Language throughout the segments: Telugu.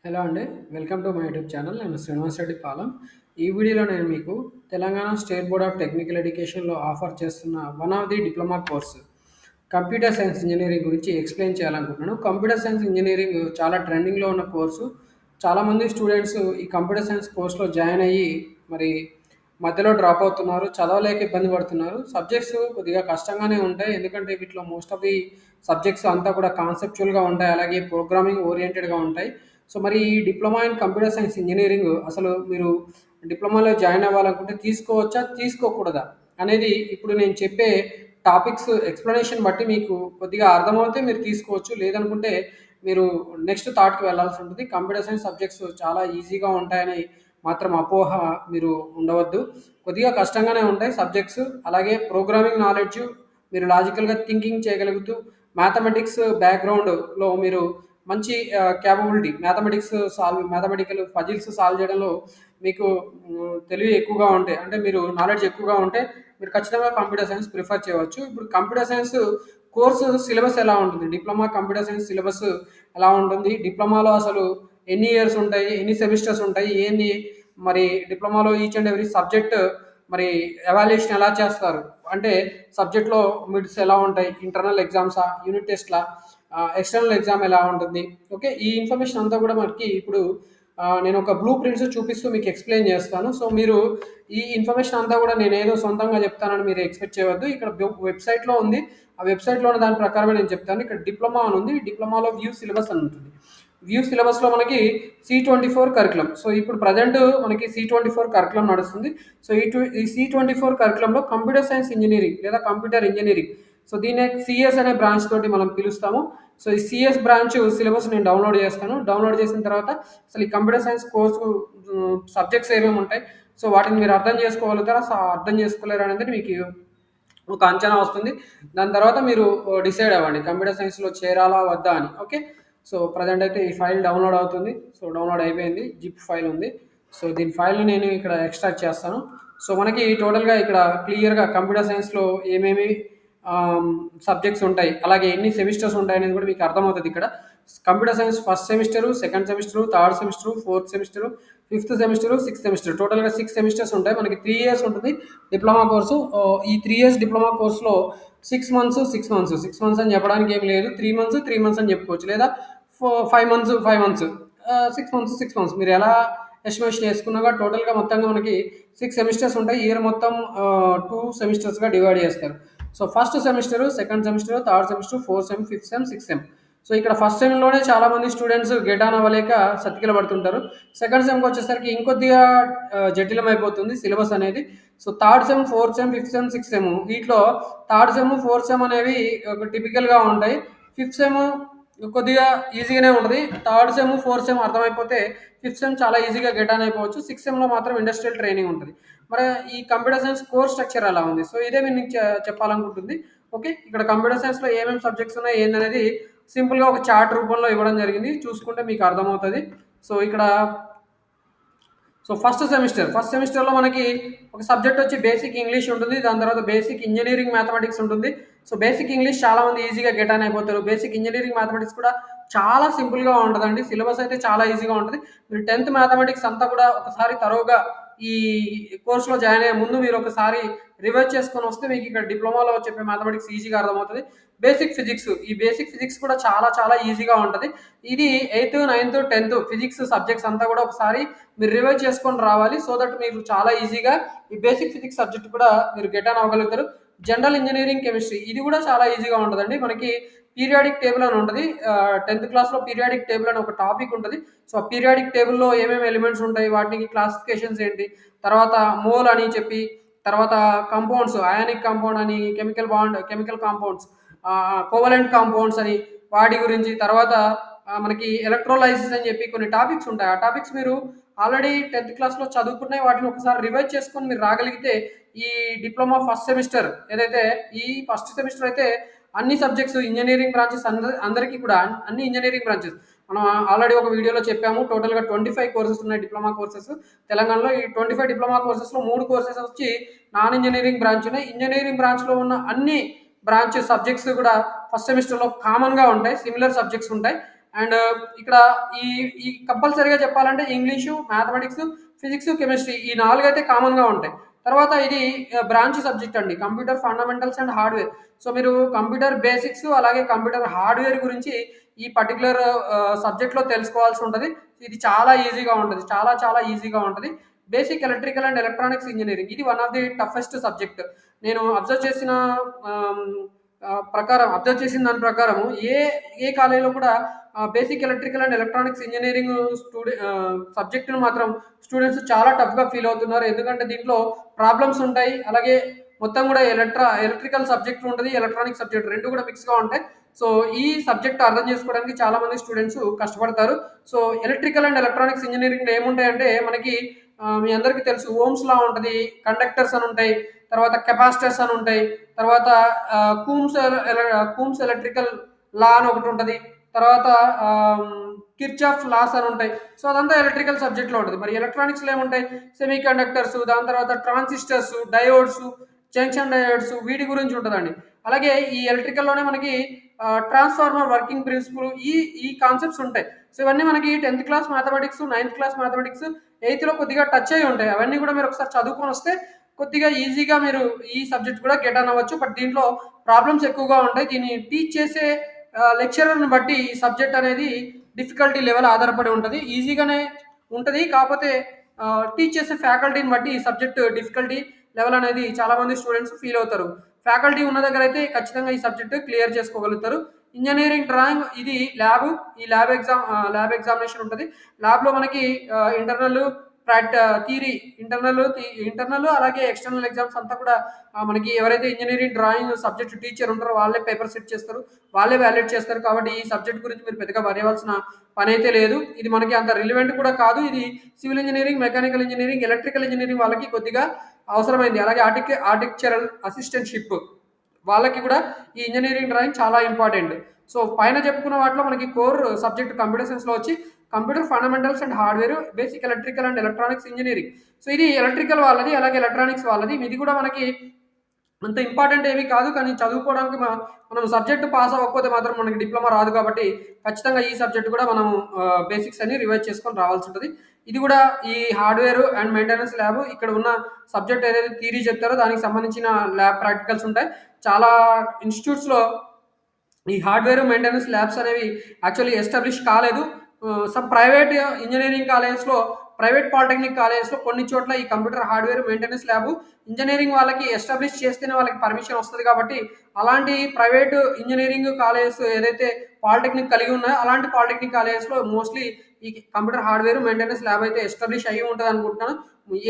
హలో అండి. Welcome to my YouTube channel. నేను శ్రీనివాస్ రెడ్డి పాలెం. ఈ వీడియోలో నేను మీకు Telangana state board of technical ఎడ్యుకేషన్‌లో ఆఫర్ చేస్తున్న one of the diploma course computer science engineering గురించి ఎక్స్‌ప్లెయిన్ చేయాలనుకుంటున్నాను. కంప్యూటర్ సైన్స్ ఇంజినీరింగ్ చాలా ట్రెండింగ్‌లో ఉన్న కోర్సు. చాలామంది స్టూడెంట్స్ ఈ కంప్యూటర్ సైన్స్ కోర్స్‌లో జాయిన్ అయ్యి మరి మధ్యలో డ్రాప్ అవుతున్నారు. చదవలేక ఇబ్బంది పడుతున్నారు. సబ్జెక్ట్స్ కొద్దిగా కష్టంగానే ఉంటాయి. ఎందుకంటే వీటిలో మోస్ట్ ఆఫ్ ది సబ్జెక్ట్స్ అంతా కూడా కాన్సెప్చువల్‌గా ఉంటాయి. అలాగే ప్రోగ్రామింగ్ ఓరియెంటెడ్‌గా ఉంటాయి. సో, మరి ఈ diploma in computer science engineering అసలు మీరు డిప్లొమాలో జాయిన్ అవ్వాలనుకుంటే తీసుకోవచ్చా? తీసుకోకూడదా? అనేది ఇప్పుడు నేను చెప్పే టాపిక్స్ ఎక్స్‌ప్లనేషన్ బట్టి మీకు కొద్దిగా అర్థమవుతే మీరు తీసుకోవచ్చు. లేదనుకుంటే మీరు నెక్స్ట్ థాట్‌కి వెళ్ళాల్సుంటది. కంప్యూటర్ సైన్స్ సబ్జెక్ట్స్ చాలా ఈజీగా ఉంటాయని మాత్రం అపోహ మీరు ఉండవద్దు. కొద్దిగా కష్టంగానే ఉంటాయి సబ్జెక్ట్స్. అలాగే ప్రోగ్రామింగ్ నాలెడ్జ్ మీరు లాజికల్‌గా థింకింగ్ చేయగలుగుతూ మ్యాథమెటిక్స్ బ్యాక్‌గ్రౌండ్‌లో మీరు మంచి కేపబిలిటీ మ్యాథమెటికల్ పజిల్స్ సాల్వ్ చేయడంలో మీకు తెలివి ఎక్కువగా ఉంటే అంటే మీరు నాలెడ్జ్ ఎక్కువగా ఉంటే మీరు ఖచ్చితంగా కంప్యూటర్ సైన్స్ ప్రిఫర్ చేయవచ్చు. ఇప్పుడు కంప్యూటర్ సైన్స్ కోర్సు సిలబస్ ఎలా ఉంటుంది? డిప్లొమా కంప్యూటర్ సైన్స్ సిలబస్ ఎలా ఉంటుంది? డిప్లొమాలో అసలు ఎన్ని ఇయర్స్ ఉంటాయి? ఎన్ని సెమిస్టర్స్ ఉంటాయి? ఏంది మరి డిప్లొమాలో ఈచ్ అండ్ ఎవ్రీ సబ్జెక్ట్ మరి ఎవాల్యుయేషన్ ఎలా చేస్తారు? అంటే సబ్జెక్ట్‌లో మిడ్స్ ఎలా ఉంటాయి? ఇంటర్నల్ ఎగ్జామ్సా? యూనిట్ టెస్ట్‌లా? ఎక్స్‌టర్నల్ ఎగ్జామ్ ఎలా ఉంటుంది? ఓకే. ఈ ఇన్ఫర్మేషన్ అంతా కూడా మనకి ఇప్పుడు నేను ఒక బ్లూ ప్రింట్స్ చూపిస్తూ మీకు ఎక్స్‌ప్లెయిన్ చేస్తాను. సో, మీరు ఈ ఇన్ఫర్మేషన్ అంతా కూడా నేనేదో సొంతంగా చెప్తానని మీరు ఎక్స్‌పెక్ట్ చేయవద్దు. ఇక్కడ వెబ్‌సైట్‌లో ఉంది. ఆ వెబ్‌సైట్‌లో ఉన్న దాని ప్రకారమే నేను చెప్తాను. ఇక్కడ డిప్లొమా అని ఉంది. డిప్లొమాలో వ్యూ సిలబస్ అని ఉంటుంది. వ్యూ సిలబస్‌లో మనకి సి24 కరిక్యులమ్. సో, ఇప్పుడు ప్రెజెంట్ మనకి సి24 కరిక్యులమ్ నడుస్తుంది. సో, ఈ సి24 కరిక్యులమ్‌లో కంప్యూటర్ సైన్స్ ఇంజినీరింగ్ లేదా కంప్యూటర్ ఇంజినీరింగ్. సో, దీన్నే సీఎస్ అనే బ్రాంచ్ తోటి మనం పిలుస్తాము. సో, ఈ సీఎస్ బ్రాంచ్ సిలబస్ నేను డౌన్‌లోడ్ చేస్తాను. డౌన్‌లోడ్ చేసిన తర్వాత అసలు ఈ కంప్యూటర్ సైన్స్ కోర్సు సబ్జెక్ట్స్ ఏమేమి ఉంటాయి. సో, వాటిని మీరు అర్థం చేసుకోగలుగుతారా? అర్థం చేసుకోలేరా అనేది మీకు ఒక అంచనా వస్తుంది. దాని తర్వాత మీరు డిసైడ్ అవ్వండి. కంప్యూటర్ సైన్స్‌లో చేరాలా? వద్దా? అని. ఓకే. సో, ప్రెజెంట్ అయితే ఈ ఫైల్ డౌన్‌లోడ్ అవుతుంది. సో, డౌన్‌లోడ్ అయిపోయింది. జిప్ ఫైల్ ఉంది. సో, దీని ఫైల్‌ని నేను ఇక్కడ ఎక్స్ట్రాక్ట్ చేస్తాను. సో, మనకి టోటల్‌గా ఇక్కడ క్లియర్‌గా కంప్యూటర్ సైన్స్‌లో ఏమేమి ఆహ్, సబ్జెక్ట్స్ ఉంటాయి. అలాగే ఎన్ని సెమిస్టర్స్ ఉంటాయనేది కూడా మీకు అర్థమవుతది ఇక్కడ. Computer science first semester, second semester, third semester, fourth semester, fifth semester, sixth semester. టోటల్‌గా 6 సెమిస్టర్స్ ఉంటాయి. మనకి 3 ఇయర్స్ ఉంటుంది డిప్లొమా కోర్సు. ఈ 3 ఇయర్స్ డిప్లొమా కోర్స్‌లో 6 మంత్స్, 6 మంత్స్, 6 మంత్స్ అని చెప్పడానికి ఏమి లేదు. 3 మంత్స్, 3 మంత్స్ అని చెప్పుకోవచ్చు. లేదా 5 మంత్స్, 5 మంత్స్. 6 months, 6 months. మీరు ఎలా ఎస్టిమేషన్ చేసుకున్నా కూడా టోటల్‌గా మొత్తంగా మనకి 6 సెమిస్టర్స్ ఉంటాయి. ఇయర్ మొత్తం 2 సెమిస్టర్స్‌గా డివైడ్ చేస్తారు. So, first semester, second semester, third semester, fourth sem, fifth sem, sixth sem. So, ఇక్కడ ఫస్ట్ సెమ్‌లోనే చాలామంది స్టూడెంట్స్ గెట్ ఆన్ అవ్వలేక సతికిల పడుతుంటారు. సెకండ్ సెమ్‌కొచ్చేసరికి ఇంకొద్దిగా జటిలమైపోతుంది సిలబస్ అనేది. So, third sem, fourth sem, fifth sem, sixth sem వీటిలో థర్డ్ సెమ్, ఫోర్త్ సెమ్ అనేవి ఒక టిపికల్‌గా ఉంటాయి. ఫిఫ్త్ సెమ్ కొద్దిగా ఈజీగానే ఉంటది. థర్డ్ సెమ్, ఫోర్త్ సెమ్ అర్థమైపోతే ఫిఫ్త్ సెమ్ చాలా ఈజీగా గెట్ ఆన్ అయిపోవచ్చు. సిక్స్త్ సెమ్‌లో మాత్రం ఇండస్ట్రియల్ ట్రైనింగ్ ఉంటది. మరి ఈ కంప్యూటర్ సైన్స్ కోర్స్ స్ట్రక్చర్ ఎలా ఉంది? సో, ఇదే నేను మీకు చెప్పాలనుకుంటుంది. ఓకే. ఇక్కడ కంప్యూటర్ సైన్స్‌లో ఏమేమి సబ్జెక్ట్స్ ఉన్నాయి ఏందనేది సింపుల్‌గా ఒక చార్ట్ రూపంలో ఇవ్వడం జరిగింది. చూసుకుంటే మీకు అర్థమవుతది. సో, ఇక్కడ ఫస్ట్ సెమిస్టర్‌లో మనకి ఒక సబ్జెక్ట్ వచ్చి బేసిక్ ఇంగ్లీష్ ఉంటుంది. దాని తర్వాత బేసిక్ ఇంజినీరింగ్ మ్యాథమెటిక్స్ ఉంటుంది. సో, బేసిక్ ఇంగ్లీష్ చాలామంది ఈజీగా గెట్ ఆన్ అయిపోతారు. బేసిక్ ఇంజినీరింగ్ మ్యాథమెటిక్స్ కూడా చాలా సింపుల్‌గా ఉంటదండి. సిలబస్ అయితే చాలా ఈజీగా ఉంటది. మీరు 10థ్ మ్యాథమెటిక్స్ అంతా కూడా ఒకసారి తరోగా ఈ కోర్స్‌లో జాయిన్ అయ్యే ముందు మీరు ఒకసారి రివైజ్ చేసుకొనొస్తే మీకు ఇక్కడ డిప్లొమాలో చెప్పే మ్యాథమెటిక్స్ ఈజీగా అర్థమవుతది. ఈ బేసిక్ ఫిజిక్స్ కూడా చాలా చాలా ఈజీగా ఉంటది. ఇది 8థ్, 9థ్, 10థ్ ఫిజిక్స్ సబ్జెక్ట్స్ అంతా కూడా ఒకసారి మీరు రివైజ్ చేసుకొని రావాలి. సో దట్ మీరు చాలా ఈజీగా ఈ బేసిక్ ఫిజిక్స్ సబ్జెక్ట్ కూడా మీరు గెట్ ఆన్ అవ్వగలుగుతారు. జనరల్ ఇంజినీరింగ్ కెమిస్ట్రీ ఇది కూడా చాలా ఈజీగా ఉంటదండి. మనకి పీరియాడిక్ టేబుల్ అని ఉంటది. 10థ్ క్లాస్‌లో పీరియాడిక్ టేబుల్ అని ఒక టాపిక్ ఉంటది. సో, ఆ పీరియాడిక్ టేబుల్‌లో ఏమేమి ఎలిమెంట్స్ ఉంటాయి, వాటికి క్లాసిఫికేషన్స్ ఏంటి, తర్వాత మోల్ అని చెప్పి, తర్వాత కంపౌండ్స్, అయానిక్ కాంపౌండ్ అని, కెమికల్ కాంపౌండ్స్, కోవలెంట్ కాంపౌండ్స్ అని వాటి గురించి, తర్వాత మనకి ఎలక్ట్రోలైసిస్ అని చెప్పి కొన్ని టాపిక్స్ ఉంటాయి. ఆ టాపిక్స్ మీరు ఆల్రెడీ 10థ్ క్లాస్‌లో చదువుకున్నయి వాటిని ఒకసారి రివైజ్ చేసుకొని మీరు రాగలిగితే ఈ డిప్లొమా ఫస్ట్ సెమిస్టర్ ఏదైతే ఈ ఫస్ట్ సెమిస్టర్ అయితే అన్ని సబ్జెక్ట్స్ ఇంజినీరింగ్ బ్రాంచెస్ అందరికీ కూడా అన్ని ఇంజినీరింగ్ బ్రాంచెస్ మనం ఆల్రెడీ ఒక వీడియోలో చెప్పాము. టోటల్‌గా 25 కోర్సెస్ ఉన్నాయి డిప్లొమా కోర్సెస్. తెలంగాణలో ఈ 25 డిప్లొమా కోర్సెస్‌లో 3 కోర్సెస్ వచ్చి నాన్ ఇంజినీరింగ్ బ్రాంచ్ ఉన్నాయి. ఇంజినీరింగ్ బ్రాంచ్‌లో ఉన్న అన్ని బ్రాంచ్ సబ్జెక్ట్స్ కూడా ఫస్ట్ సెమిస్టర్‌లో కామన్‌గా ఉంటాయి. సిమిలర్ సబ్జెక్ట్స్ ఉంటాయి. అండ్ ఇక్కడ ఈ ఈ కంపల్సరీగా చెప్పాలంటే ఇంగ్లీషు, మ్యాథమెటిక్స్, ఫిజిక్స్, కెమిస్ట్రీ ఈ 4 అయితే కామన్‌గా ఉంటాయి. తర్వాత ఇది బ్రాంచ్ సబ్జెక్ట్ అండి. Computer fundamentals and hardware. So, మీరు కంప్యూటర్ బేసిక్స్ అలాగే కంప్యూటర్ హార్డ్‌వేర్ గురించి ఈ పర్టిక్యులర్ సబ్జెక్ట్‌లో తెలుసుకోవాల్సి ఉంటది. ఇది చాలా ఈజీగా ఉంటది. చాలా చాలా ఈజీగా ఉంటది. Basic electrical and electronics engineering ఇది one of the toughest subject. నేను ఆహ్, అబ్జర్వ్ చేసిన దాని ప్రకారము ఏ ఏ కాలేజీలో కూడా basic electrical and electronics engineering సబ్జెక్ట్‌ని మాత్రం స్టూడెంట్స్ చాలా టఫ్‌గా ఫీల్ అవుతున్నారు. ఎందుకంటే దీంట్లో ప్రాబ్లమ్స్ ఉంటాయి. అలాగే మొత్తం కూడా ఎలక్ట్రికల్ సబ్జెక్ట్ ఉంటది. ఎలక్ట్రానిక్ సబ్జెక్ట్ 2 కూడా మిక్స్‌గా ఉంటాయి. సో, ఈ సబ్జెక్ట్ అర్థం చేసుకోవడానికి చాలా మంది స్టూడెంట్స్ కష్టపడతారు. సో, ఎలక్ట్రికల్ అండ్ ఎలక్ట్రానిక్స్ ఇంజినీరింగ్‌లో ఏముంటాయంటే మనకి మీ అందరికీ తెలుసు ఓమ్స్ లా ఉంటది. కండక్టర్స్ అని ఉంటాయి. తర్వాత కెపాసిటర్స్ అని ఉంటాయి. తర్వాత కూమ్స్ ఎలక్ట్రికల్ లా అని ఒకటి ఉంటది. తర్వాత ఆహ్, కిర్చాఫ్ లాస్ అని ఉంటాయి. సో, అదంతా ఎలక్ట్రికల్ సబ్జెక్ట్‌లో ఉంటది. మరి ఎలక్ట్రానిక్స్‌లో ఏముంటాయి? సెమీ కండక్టర్స్, దాని తర్వాత ట్రాన్సిస్టర్స్, డయోడ్స్, జంక్షన్ డయోడ్స్ వీటి గురించి ఉంటదండి. అలాగే ఈ ఎలక్ట్రికల్‌లోనే మనకి ట్రాన్స్‌ఫార్మర్ వర్కింగ్ ప్రిన్సిపల్ ఈ కాన్సెప్ట్స్ ఉంటాయి. సో, ఇవన్నీ మనకి 10థ్ క్లాస్ మ్యాథమెటిక్స్, 9థ్ క్లాస్ మ్యాథమెటిక్స్, 8థ్‌లో కొద్దిగా టచ్ అయ్యి ఉంటాయి. అవన్నీ కూడా మీరు ఒకసారి చదువుకొనొస్తే కొద్దిగా ఈజీగా మీరు ఈ సబ్జెక్ట్ కూడా గెట్ ఆన్ అవ్వచ్చు. బట్ దీంట్లో ప్రాబ్లమ్స్ ఎక్కువగా ఉంటాయి. దీన్ని టీచ్ చేసే లెక్చరర్‌ని బట్టి ఈ సబ్జెక్ట్ అనేది డిఫికల్టీ లెవెల్ ఆధారపడి ఉంటది. ఈజీగానే ఉంటది. కాపోతే టీచ్ చేసే ఫ్యాకల్టీని బట్టి ఈ సబ్జెక్ట్ డిఫికల్టీ లెవెల్ అనేది చాలామంది స్టూడెంట్స్ ఫీల్ అవుతారు. ఫ్యాకల్టీ ఉన్న దగ్గర అయితే ఖచ్చితంగా ఈ సబ్జెక్ట్ క్లియర్ చేసుకోగలుగుతారు. ఇంజినీరింగ్ డ్రాయింగ్ ఇది ల్యాబ్. ఈ ల్యాబ్ ఎగ్జామినేషన్ ఉంటది. ల్యాబ్‌లో మనకి ఇంటర్నల్ థియరీ ఇంటర్నల్ అలాగే ఎక్స్‌టర్నల్ ఎగ్జామ్స్ అంతా కూడా మనకి ఎవరైతే ఇంజినీరింగ్ డ్రాయింగ్ సబ్జెక్ట్ టీచర్ ఉంటారో వాళ్ళే పేపర్ సెట్ చేస్తారు. వాళ్ళే వాలిడేట్ చేస్తారు. కాబట్టి ఈ సబ్జెక్ట్ గురించి మీరు పెద్దగా వరి అవ్వాల్సిన పనైతే లేదు. ఇది మనకి అంత రిలవెంట్ కూడా కాదు. ఇది civil engineering, mechanical engineering, electrical engineering వాళ్ళకి కొద్దిగా అవసరమైంది. అలాగే ఆర్టిక్చరల్ అసిస్టెంట్‌షిప్ వాళ్ళకి కూడా ఈ ఇంజినీరింగ్ డ్రాయింగ్ చాలా ఇంపార్టెంట్. సో, పైన చెప్పుకున్న వాటిలో మనకి కోర్ సబ్జెక్ట్ కంప్యూటర్ సైన్స్‌లో వచ్చి computer fundamentals and hardware, basic electrical and electronics engineering. So, ఇది ఎలక్ట్రికల్ వాళ్ళది. అలాగే ఎలక్ట్రానిక్స్ వాళ్ళది. ఇది కూడా మనకి అంత ఇంపార్టెంట్ ఏమి కాదు. కానీ చదువుకోవడానికి మనం సబ్జెక్ట్ పాస్ అవ్వకపోతే మాత్రం మనకి డిప్లొమా రాదు కాబట్టి ఖచ్చితంగా ఈ సబ్జెక్ట్ కూడా మనం బేసిక్స్ అన్ని రివైజ్ చేసుకొని రావాల్సి ఉంటది. ఇది కూడా ఈ హార్డ్‌వేర్ అండ్ మెయింటెనెన్స్ ల్యాబ్ ఇక్కడ ఉన్న సబ్జెక్ట్ ఏదైతే థియరీ చెప్తారో దానికి సంబంధించిన ల్యాబ్ ప్రాక్టికల్స్ ఉంటాయి. చాలా ఇన్‌స్టిట్యూట్స్‌లో ఈ హార్డ్‌వేర్ మెయింటెనెన్స్ ల్యాబ్స్ అనేవి యాక్చువల్లీ ఎస్టాబ్లిష్ కాలేదు. సమ్ ప్రైవేట్ ఇంజినీరింగ్ కాలేజెస్‌లో, ప్రైవేట్ పాలిటెక్నిక్ కాలేజెస్‌లో కొన్ని చోట్ల ఈ computer hardware maintenance lab engineering వాళ్ళకి ఎస్టాబ్లిష్ చేస్తేనే వాళ్ళకి పర్మిషన్ వస్తది కాబట్టి, అలాంటి ప్రైవేట్ ఇంజినీరింగ్ కాలేజెస్ ఏదైతే పాలిటెక్నిక్ కలిగి ఉన్నాయో, అలాంటి పాలిటెక్నిక్ కాలేజెస్‌లో మోస్ట్‌లీ ఈ కంప్యూటర్ హార్డ్‌వేర్ మెయింటెనెన్స్ ల్యాబ్ అయితే ఎస్టాబ్లిష్ అయ్యి ఉంటదనుకుంటున్నాను.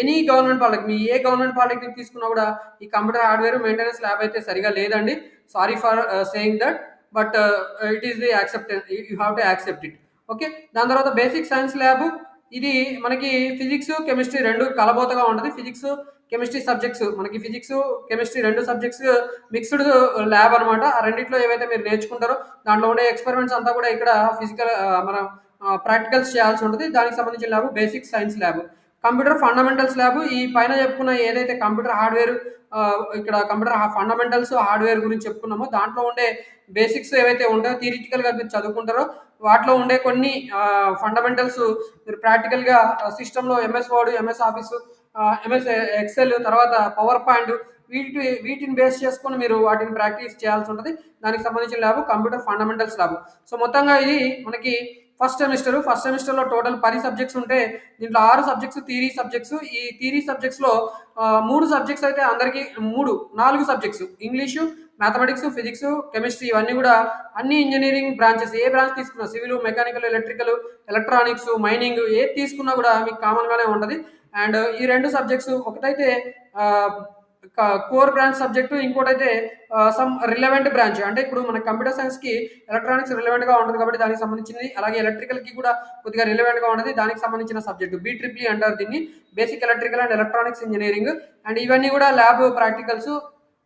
ఎనీ గవర్నమెంట్ పాలిటెక్నిక్ మీ ఏ గవర్నమెంట్ పాలిటెక్నిక్ తీసుకున్నా కూడా ఈ కంప్యూటర్ హార్డ్‌వేర్ మెయింటెనెన్స్ ల్యాబ్ అయితే సరిగ్గా లేదండి. Sorry for saying that. But it is the acceptance you have to accept it. Okay. దాని తర్వాత బేసిక్ సైన్స్ ల్యాబ్ ఇది మనకి ఫిజిక్స్, కెమిస్ట్రీ 2 కలబోతగా ఉంటది. ఫిజిక్స్, కెమిస్ట్రీ సబ్జెక్ట్స్ మనకి physics, chemistry 2 subjects mixed lab అనమాట. ఆ రెండిట్లో ఏవైతే మీరు నేర్చుకుంటారో దాంట్లో ఉండే ఎక్స్‌పెరిమెంట్స్ అంతా కూడా ఇక్కడ మనం ప్రాక్టికల్స్ చేయాల్సి ఉంటది. దానికి సంబంధించిన lab basic science lab. Computer fundamentals lab ఈ పైన చెప్పుకున్న ఏదైతే కంప్యూటర్ హార్డ్‌వేర్ ఇక్కడ కంప్యూటర్ ఫండమెంటల్స్, హార్డ్‌వేర్ గురించి చెప్పుకున్నామో దాంట్లో ఉండే బేసిక్స్ ఏవైతే ఉంటాయో థియరిటికల్‌గా మీరు చదువుకుంటారో వాటిలో ఉండే కొన్ని ఫండమెంటల్స్ మీరు ప్రాక్టికల్‌గా సిస్టమ్‌లో MS word, MS office, MS Excel తర్వాత పవర్ పాయింట్ వీటిని బేస్ చేసుకొని మీరు వాటిని ప్రాక్టీస్ చేయాల్సి ఉంటది. దానికి సంబంధించిన lab computer fundamentals lab. So, మొత్తంగా ఇది మనకి ఫస్ట్ సెమిస్టర్‌లో టోటల్ 10 సబ్జెక్ట్స్ ఉంటే దీంట్లో 6 సబ్జెక్ట్స్ థియరీ సబ్జెక్ట్స్. ఈ థియరీ సబ్జెక్ట్స్‌లో 3 సబ్జెక్ట్స్ అయితే అందరికి 4 subjects English, mathematics, physics, chemistry ఇవన్నీ కూడా అన్ని ఇంజినీరింగ్ బ్రాంచెస్ ఏ బ్రాంచ్ తీసుకున్నా civil, mechanical, electrical, electronics, mining ఏది తీసుకున్నా కూడా మీకు కామన్‌గానే ఉంటది. అండ్ ఈ 2 సబ్జెక్ట్స్ ఒకటైతే ఆహ్, కోర్ బ్రాంచ్ సబ్జెక్ట్ ఇంకోటైతే సమ్ రిలవెంట్ బ్రాంచ్. అంటే ఇప్పుడు మన కంప్యూటర్ సైన్స్‌కి ఎలక్ట్రానిక్స్ రిలవెంట్‌గా ఉంటది కాబట్టి దానికి సంబంధించింది. అలాగే ఎలక్ట్రికల్‌కి కూడా కొద్దిగా రిలవెంట్‌గా ఉంటది. దానికి సంబంధించిన సబ్జెక్ట్ బీట్రిప్లీ అంటారు దీన్ని. Basic electrical and electronics engineering. And ఇవన్నీ కూడా ల్యాబ్ ప్రాక్టికల్స్.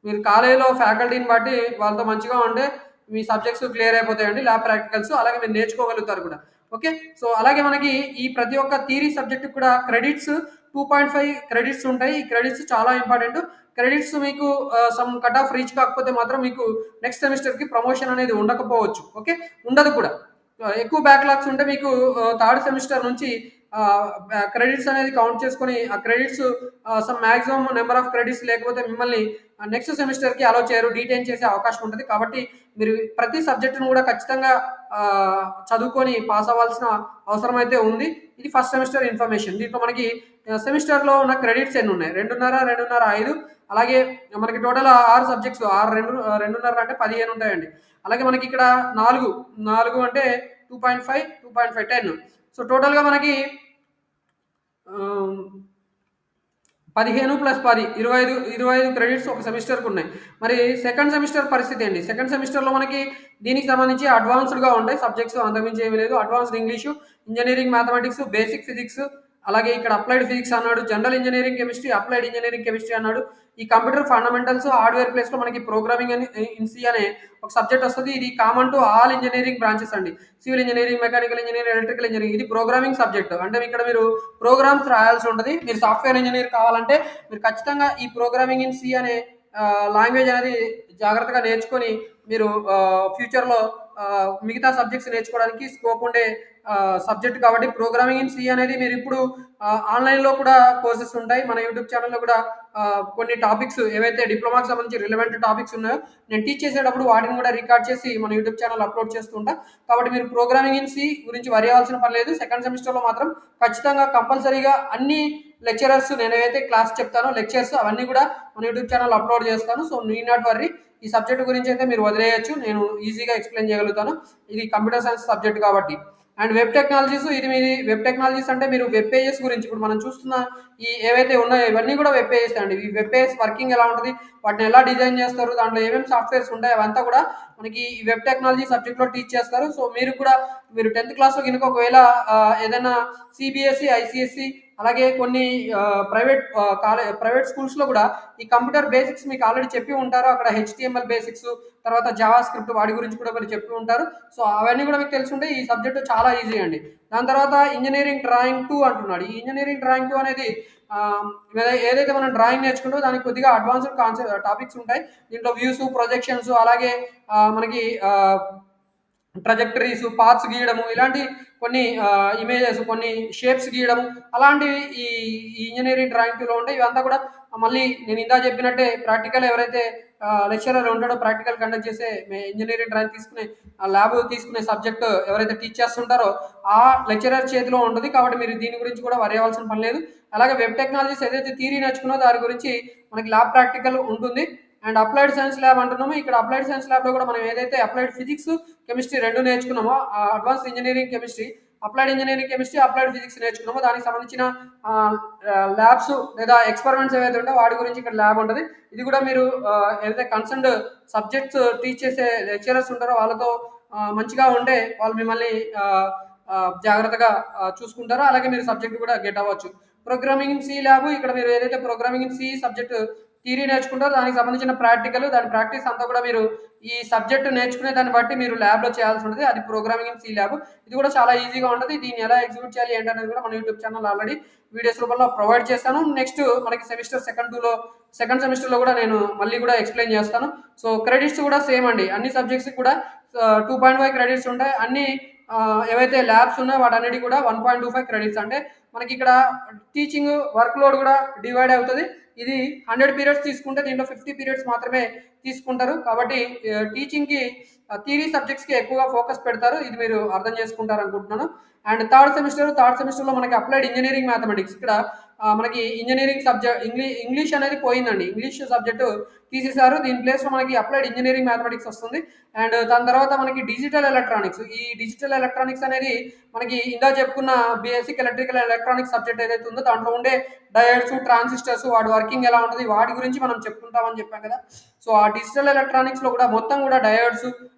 మీరు కాలేజీలో ఫ్యాకల్టీని బట్టి వాళ్ళతో మంచిగా ఉంటే మీ సబ్జెక్ట్స్ క్లియర్ అయిపోతాయండి. ల్యాబ్ ప్రాక్టికల్స్ అలాగే మీరు నేర్చుకోగలుగుతారు కూడా. ఓకే. సో, అలాగే మనకి ఈ ప్రతి ఒక్క థియరీ సబ్జెక్ట్‌కి కూడా క్రెడిట్స్ 2.5 క్రెడిట్స్ ఉంటాయి. ఈ క్రెడిట్స్ చాలా ఇంపార్టెంట్. క్రెడిట్స్ మీకు సమ్ కట్ ఆఫ్ రీచ్ కాకపోతే మాత్రం మీకు నెక్స్ట్ సెమిస్టర్‌కి ప్రమోషన్ అనేది ఉండకపోవచ్చు. ఓకే. ఉండదు కూడా. ఎక్కువ బ్యాక్‌లాగ్స్ ఉంటే మీకు థర్డ్ సెమిస్టర్ నుంచి క్రెడిట్స్ అనేది కౌంట్ చేసుకొని ఆ credits some maximum number of credits లేకపోతే మిమ్మల్ని నెక్స్ట్ సెమిస్టర్‌కి అలో చేయరు. డీటైన్ చేసే అవకాశం ఉంటది. కాబట్టి మీరు ప్రతి సబ్జెక్ట్‌ని కూడా ఖచ్చితంగా చదువుకొని పాస్ అవ్వాల్సిన అవసరం అయితే ఉంది. ఇది ఫస్ట్ సెమిస్టర్ ఇన్ఫర్మేషన్. దీంట్లో మనకి సెమిస్టర్‌లో ఉన్న క్రెడిట్స్ ఎన్నున్నాయి? 2:30, 2:30, 5 అలాగే మనకి టోటల్ 6 సబ్జెక్ట్స్ 6 2:30 అంటే 15 ఉంటాయండి. అలాగే మనకి ఇక్కడ 4 అంటే 2.5, 2.5 10. సో టోటల్‌గా మనకి ఆహ్, 15 + 10 25 క్రెడిట్స్ ఒక సెమిస్టర్‌కున్నాయి. మరి సెకండ్ సెమిస్టర్ పరిస్థితి ఏంటి? సెకండ్ సెమిస్టర్‌లో మనకి దీనికి సంబంధించి అడ్వాన్స్‌డ్‌గా ఉంటాయి సబ్జెక్ట్స్ అంతకుమించి ఏమి లేదు. Advanced English, engineering mathematics, basic physics అలాగే ఇక్కడ అప్లైడ్ ఫిజిక్స్ అన్నాడు. General engineering chemistry, applied engineering chemistry అన్నాడు. ఈ కంప్యూటర్ ఫండమెంటల్స్, హార్డ్‌వేర్ ప్లేస్‌లో మనకి ప్రోగ్రామింగ్ అని ఇన్ సి అనే ఒక సబ్జెక్ట్ వస్తది. ఇది common to all engineering branches అండి. Civil engineering, mechanical engineering, electrical engineering ఇది ప్రోగ్రామింగ్ సబ్జెక్ట్. అంటే ఇక్కడ మీరు ప్రోగ్రామ్స్ రాయాల్సి ఉంటది. మీరు సాఫ్ట్‌వేర్ ఇంజినీర్ కావాలంటే మీరు ఖచ్చితంగా ఈ ప్రోగ్రామింగ్ ఇన్ సి అనే లాంగ్వేజ్ అనేది జాగ్రత్తగా నేర్చుకొని మీరు ఫ్యూచర్‌లో మిగతా సబ్జెక్ట్స్ నేర్చుకోవడానికి స్కోప్ ఉండే సబ్జెక్ట్ కాబట్టి ప్రోగ్రామింగ్ ఇన్ సి అనేది మీరిప్పుడు ఆన్‌లైన్‌లో కూడా కోర్సెస్ ఉంటాయి. మన యూట్యూబ్ ఛానెల్‌లో కూడా కొన్ని టాపిక్స్ ఏవైతే డిప్లొమాకి సంబంధించి రిలవెంట్ టాపిక్స్ ఉన్నాయో నేను టీచ్ చేసేటప్పుడు వాటిని కూడా రికార్డ్ చేసి మన యూట్యూబ్ ఛానెల్ అప్‌లోడ్ చేస్తూ ఉంటా. కాబట్టి మీరు ప్రోగ్రామింగ్ ఇన్ సి గురించి వరి అవ్వాల్సిన పని లేదు. సెకండ్ సెమిస్టర్‌లో మాత్రం ఖచ్చితంగా కంపల్సరీగా అన్ని లెక్చరర్స్ నేనేవైతే క్లాస్ చెప్తానో లెక్చర్స్ అవన్నీ కూడా మన యూట్యూబ్ ఛానెల్ అప్‌లోడ్ చేస్తాను. So need not worry. ఈ సబ్జెక్ట్ గురించి అయితే మీరు వదిలేయొచ్చు. నేను ఈజీగా ఎక్స్‌ప్లెయిన్ చేయగలుగుతాను. ఇది కంప్యూటర్ సైన్స్ సబ్జెక్ట్ కాబట్టి. అండ్ వెబ్ టెక్నాలజీస్ ఇది మీది వెబ్ టెక్నాలజీస్ అంటే మీరు వెబ్ పేజెస్ గురించి ఇప్పుడు మనం చూస్తున్న ఈ ఏవైతే ఉన్నాయో ఇవన్నీ కూడా వెబ్ పేజెస్ అండి. ఈ వెబ్ పేజెస్ వర్కింగ్ ఎలా ఉంటది? వాటిని ఎలా డిజైన్ చేస్తారు? దాంట్లో ఏమేమి సాఫ్ట్‌వేర్స్ ఉంటాయి? అవంతా కూడా మనకి ఈ వెబ్ టెక్నాలజీ సబ్జెక్ట్‌లో టీచ్ చేస్తారు. సో మీరు కూడా మీరు 10థ్ క్లాస్‌లో గనుక ఒకవేళ ఏదైనా సీబీఎస్‌ఈ, ఐసీఎస్‌ఈ అలాగే కొన్ని ప్రైవేట్ స్కూల్స్‌లో కూడా ఈ కంప్యూటర్ బేసిక్స్ మీకు ఆల్రెడీ చెప్పి ఉంటారు. అక్కడ హెచ్‌టీఎంఎల్ బేసిక్స్, తర్వాత జావా స్క్రిప్ట్ వాటి గురించి కూడా మీరు చెప్పి ఉంటారు. సో అవన్నీ కూడా మీకు తెలిసుంటే ఈ సబ్జెక్ట్ చాలా ఈజీ అండి. దాని తర్వాత ఇంజినీరింగ్ డ్రాయింగ్ 2 అంటున్నాడు. ఈ ఇంజినీరింగ్ డ్రాయింగ్ 2 అనేది ఆహ్, ఏదైతే మనం డ్రాయింగ్ నేర్చుకుంటామో దానికి కొద్దిగా అడ్వాన్స్‌డ్ టాపిక్స్ ఉంటాయి. దీంట్లో వ్యూస్, ప్రొజెక్షన్స్ అలాగే మనకి ట్రజెక్టరీస్, పాత్స్ గీయడము ఇలాంటి కొన్ని ఇమేజెస్, కొన్ని షేప్స్ గీయడము అలాంటివి ఈ ఇంజినీరింగ్ డ్రాయింగ్ 2లో ఉంటాయి. ఇవంతా కూడా మళ్ళీ నేను ఇందాక చెప్పినట్టే ప్రాక్టికల్ ఎవరైతే లెక్చరర్ ఉంటాడో ప్రాక్టికల్ కండక్ట్ చేసే ఇంజినీరింగ్ డ్రాయింగ్ తీసుకునే ల్యాబ్ తీసుకునే సబ్జెక్ట్ ఎవరైతే టీచ్ చేస్తుంటారో ఆ లెక్చరర్ చేతిలో ఉంటది. కాబట్టి మీరు దీని గురించి కూడా వరి అవ్వాల్సిన పని లేదు. అలాగే వెబ్ టెక్నాలజీస్ ఏదైతే థియరీ నేర్చుకున్నో దాని గురించి మనకి ల్యాబ్ ప్రాక్టికల్ ఉంటుంది. అండ్ అప్లైడ్ సైన్స్ ల్యాబ్ అంటున్నామో ఇక్కడ అప్లైడ్ సైన్స్ ల్యాబ్‌లో కూడా మనం ఏదైతే అప్లైడ్ ఫిజిక్స్, కెమిస్ట్రీ 2 నేర్చుకున్నామో advanced engineering chemistry, applied engineering chemistry, applied physics నేర్చుకున్నామో దానికి సంబంధించిన ఆహ్, ల్యాబ్స్ లేదా ఎక్స్‌పెరిమెంట్స్ ఏవైతే ఉంటాయో వాటి గురించి ఇక్కడ ల్యాబ్ ఉంటది. ఇది కూడా మీరు ఏదైతే కన్సర్న్డ్ సబ్జెక్ట్స్ టీచ్ చేసే లెక్చరర్స్ ఉంటారో వాళ్ళతో మంచిగా ఉంటే వాళ్ళు మిమ్మల్ని ఆహ్, ఆహ్, జాగ్రత్తగా చూసుకుంటారు. అలాగే మీరు సబ్జెక్ట్ కూడా గెట్ అవ్వచ్చు. ప్రోగ్రామింగ్ ఇన్ సి ల్యాబ్ ఇక్కడ మీరు ఏదైతే programming in C subject theory నేర్చుకుంటారో దానికి సంబంధించిన ప్రాక్టికల్, దాని ప్రాక్టీస్ అంతా కూడా మీరు ఈ సబ్జెక్ట్ నేర్చుకునే దాన్ని బట్టి మీరు ల్యాబ్‌లో చేయాల్సి ఉంటది. అది ప్రోగ్రామింగ్ ఇన్ సి ల్యాబ్. ఇది కూడా చాలా ఈజీగా ఉంటది. దీన్ని ఎలా ఎగ్జిక్యూట్ చేయాలి ఏంటనేది కూడా మన యూట్యూబ్ ఛానెల్ ఆల్రెడీ వీడియోస్ రూపంలో ప్రొవైడ్ చేశాను. నెక్స్ట్ మనకి సెకండ్ సెమిస్టర్‌లో కూడా నేను మళ్ళీ కూడా ఎక్స్‌ప్లెయిన్ చేస్తాను. సో క్రెడిట్స్ కూడా సేమ్ అండి. అన్ని సబ్జెక్ట్స్‌కి కూడా 2.5 క్రెడిట్స్ ఉంటాయి. అన్ని ఏవైతే ల్యాబ్స్ ఉన్నాయో వాటన్నిటికి కూడా 1.25 క్రెడిట్స్. అంటే మనకిక్కడ టీచింగ్ వర్క్ లోడ్ కూడా డివైడ్ అవుతది. ఇది 100 పీరియడ్స్ తీసుకుంటే దీంట్లో 50 పీరియడ్స్ మాత్రమే తీసుకుంటారు. కాబట్టి టీచింగ్‌కి థియరీ సబ్జెక్ట్స్‌కి ఎక్కువగా ఫోకస్ పెడతారు. ఇది మీరు అర్థం చేసుకుంటారనుకుంటున్నాను. అండ్ థర్డ్ సెమిస్టర్‌లో మనకి అప్లైడ్ ఇంజినీరింగ్ మ్యాథమెటిక్స్ ఇక్కడ మనకి ఇంజినీరింగ్ ఇంగ్లీష్ అనేది పోయిందండి. ఇంగ్లీష్ సబ్జెక్ట్ తీసేశారు. దీని ప్లేస్‌లో మనకి అప్లైడ్ ఇంజినీరింగ్ మ్యాథమెటిక్స్ వస్తుంది. అండ్ దాని తర్వాత మనకి డిజిటల్ ఎలక్ట్రానిక్స్. ఈ డిజిటల్ ఎలక్ట్రానిక్స్ అనేది మనకి ఇందాక చెప్పుకున్న బేసిక్ ఎలక్ట్రికల్ ఎలక్ట్రానిక్స్ సబ్జెక్ట్ ఏదైతే ఉందో దాంట్లో ఉండే డయోడ్స్, ట్రాన్సిస్టర్స్ వాటి వర్కింగ్ ఎలా ఉంటది వాటి గురించి మనం చెప్పుకుంటామని చెప్పాం కదా! సో ఆ డిజిటల్ ఎలక్ట్రానిక్స్‌లో కూడా మొత్తం కూడా డయోడ్స్